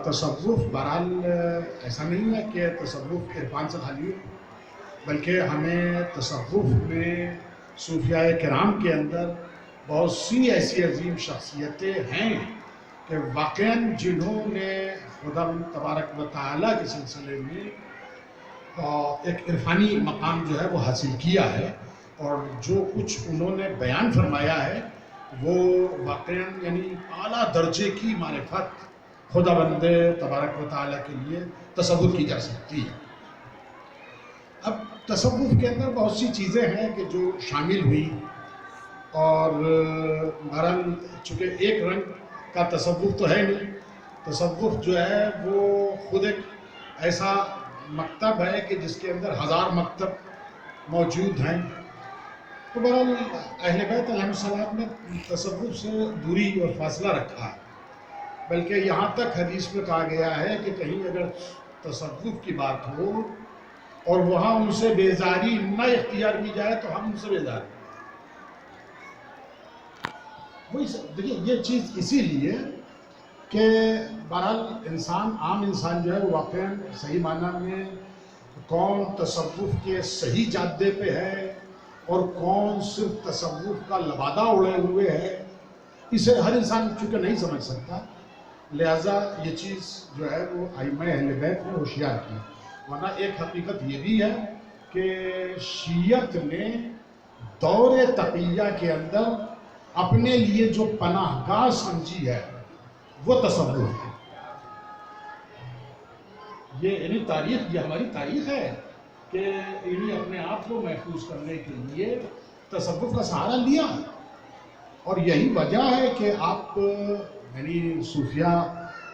تصوف بہرحال ایسا نہیں ہے کہ تصوف عرفان سے خالی ہو، بلکہ ہمیں تصوف میں صوفیاء کرام کے اندر بہت سی ایسی عظیم شخصیتیں ہیں کہ واقعاً جنہوں نے خدا تبارک و تعالیٰ کے سلسلے میں ایک عرفانی مقام جو ہے وہ حاصل کیا ہے، اور جو کچھ انہوں نے بیان فرمایا ہے وہ واقعاً یعنی اعلیٰ درجے کی معرفت خدا بند تبارک و تعالیٰ کے لیے تصور کی جا سکتی ہے. اب تصوف کے اندر بہت سی چیزیں ہیں کہ جو شامل ہوئی، اور بہرحال چونکہ ایک رنگ کا تصوف تو ہے نہیں، تصوف جو ہے وہ خود ایک ایسا مکتب ہے کہ جس کے اندر 1000 مکتب موجود ہیں. تو بہرحال اہل بیت علیہ السلام نے تصوف سے دوری اور فاصلہ رکھا ہے، بلکہ یہاں تک حدیث میں کہا گیا ہے کہ کہیں اگر تصوف کی بات ہو اور وہاں ان سے بیزاری نہ اختیار کی جائے تو ہم ان سے بیزار ہیں. وہی دیکھیے یہ چیز اسی لیے کہ بہرحال انسان عام انسان جو ہے وہ واقعاً صحیح معنی میں کون تصوف کے صحیح جادے پہ ہے اور کون صرف تصوف کا لبادہ اڑے ہوئے ہے، اسے ہر انسان چونکہ نہیں سمجھ سکتا. لہٰذا یہ چیز جو ہے وہ ائمہ اہل بیت نے ہوشیار کی. ورنہ ایک حقیقت یہ بھی ہے کہ شیعت نے دور تقیہ کے اندر اپنے لیے جو پناہ گاہ سمجھی ہے وہ تصوف ہے. یہ یعنی تاریخ، یہ ہماری تاریخ ہے کہ انہیں اپنے آپ کو محفوظ کرنے کے لیے تصوف کا سہارا لیا، اور یہی وجہ ہے کہ آپ یعنی صوفیاء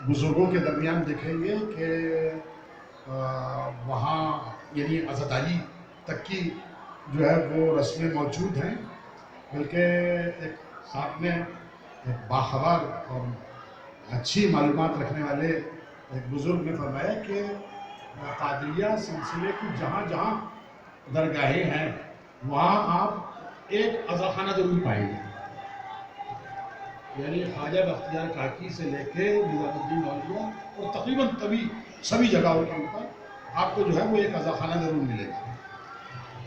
بزرگوں کے درمیان دیکھیں گے کہ وہاں یعنی عزاداری تک کی جو ہے وہ رسمیں موجود ہیں. بلکہ ایک صاحب نے ایک باخبر اور اچھی معلومات رکھنے والے ایک بزرگ نے فرمایا کہ قادریہ سلسلے کی جہاں جہاں درگاہیں ہیں وہاں آپ ایک عزاخانہ ضرور پائیں گے. یعنی خواجہ بختیار کاکی سے لے کے نظام الدین اولیاء اور تقریباً سبھی جگہوں کے اوپر آپ کو جو ہے وہ ایک عزاخانہ ضرور ملے گا.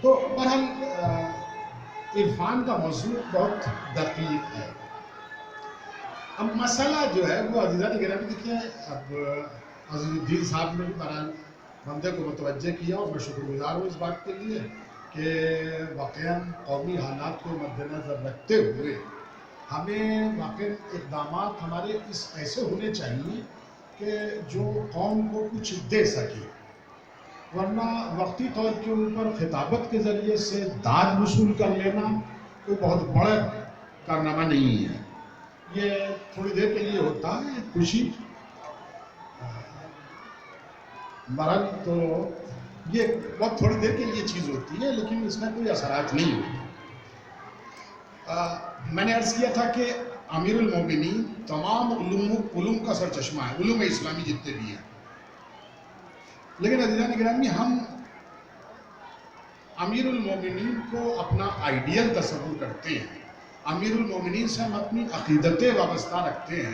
تو بہرحال عرفان کا موضوع بہت دقیق ہے. اب مسئلہ جو ہے وہ عزیزان گرامی دیکھیے، اب عزیز الدین صاحب نے بھی بہرحال بندے کو متوجہ کیا، اور میں شکر گزار ہوں اس بات کے لیے کہ واقعاً قومی حالات کو مد نظر رکھتے ہوئے ہمیں واقعاً اقدامات ہمارے اس ایسے ہونے چاہیے کہ جو قوم کو کچھ دے سکے. ورنہ وقتی طور کے اوپر خطابت کے ذریعے سے داد وصول کر لینا کوئی بہت بڑا کارنامہ نہیں ہے. یہ تھوڑی دیر کے لیے ہوتا ہے خوشی، بہرحال تو یہ بہت تھوڑی دیر کے لیے چیز ہوتی ہے، لیکن اس میں کوئی اثرات نہیں ہوتے. میں نے عرض کیا تھا کہ امیر المومنین تمام علوم کا سر چشمہ ہے، علوم اسلامی جتنے بھی ہیں. لیکن عزیزان گرامی ہم امیر المومنین کو اپنا آئیڈیل تصور کرتے ہیں، امیر المومنین سے ہم اپنی عقیدتیں وابستہ رکھتے ہیں،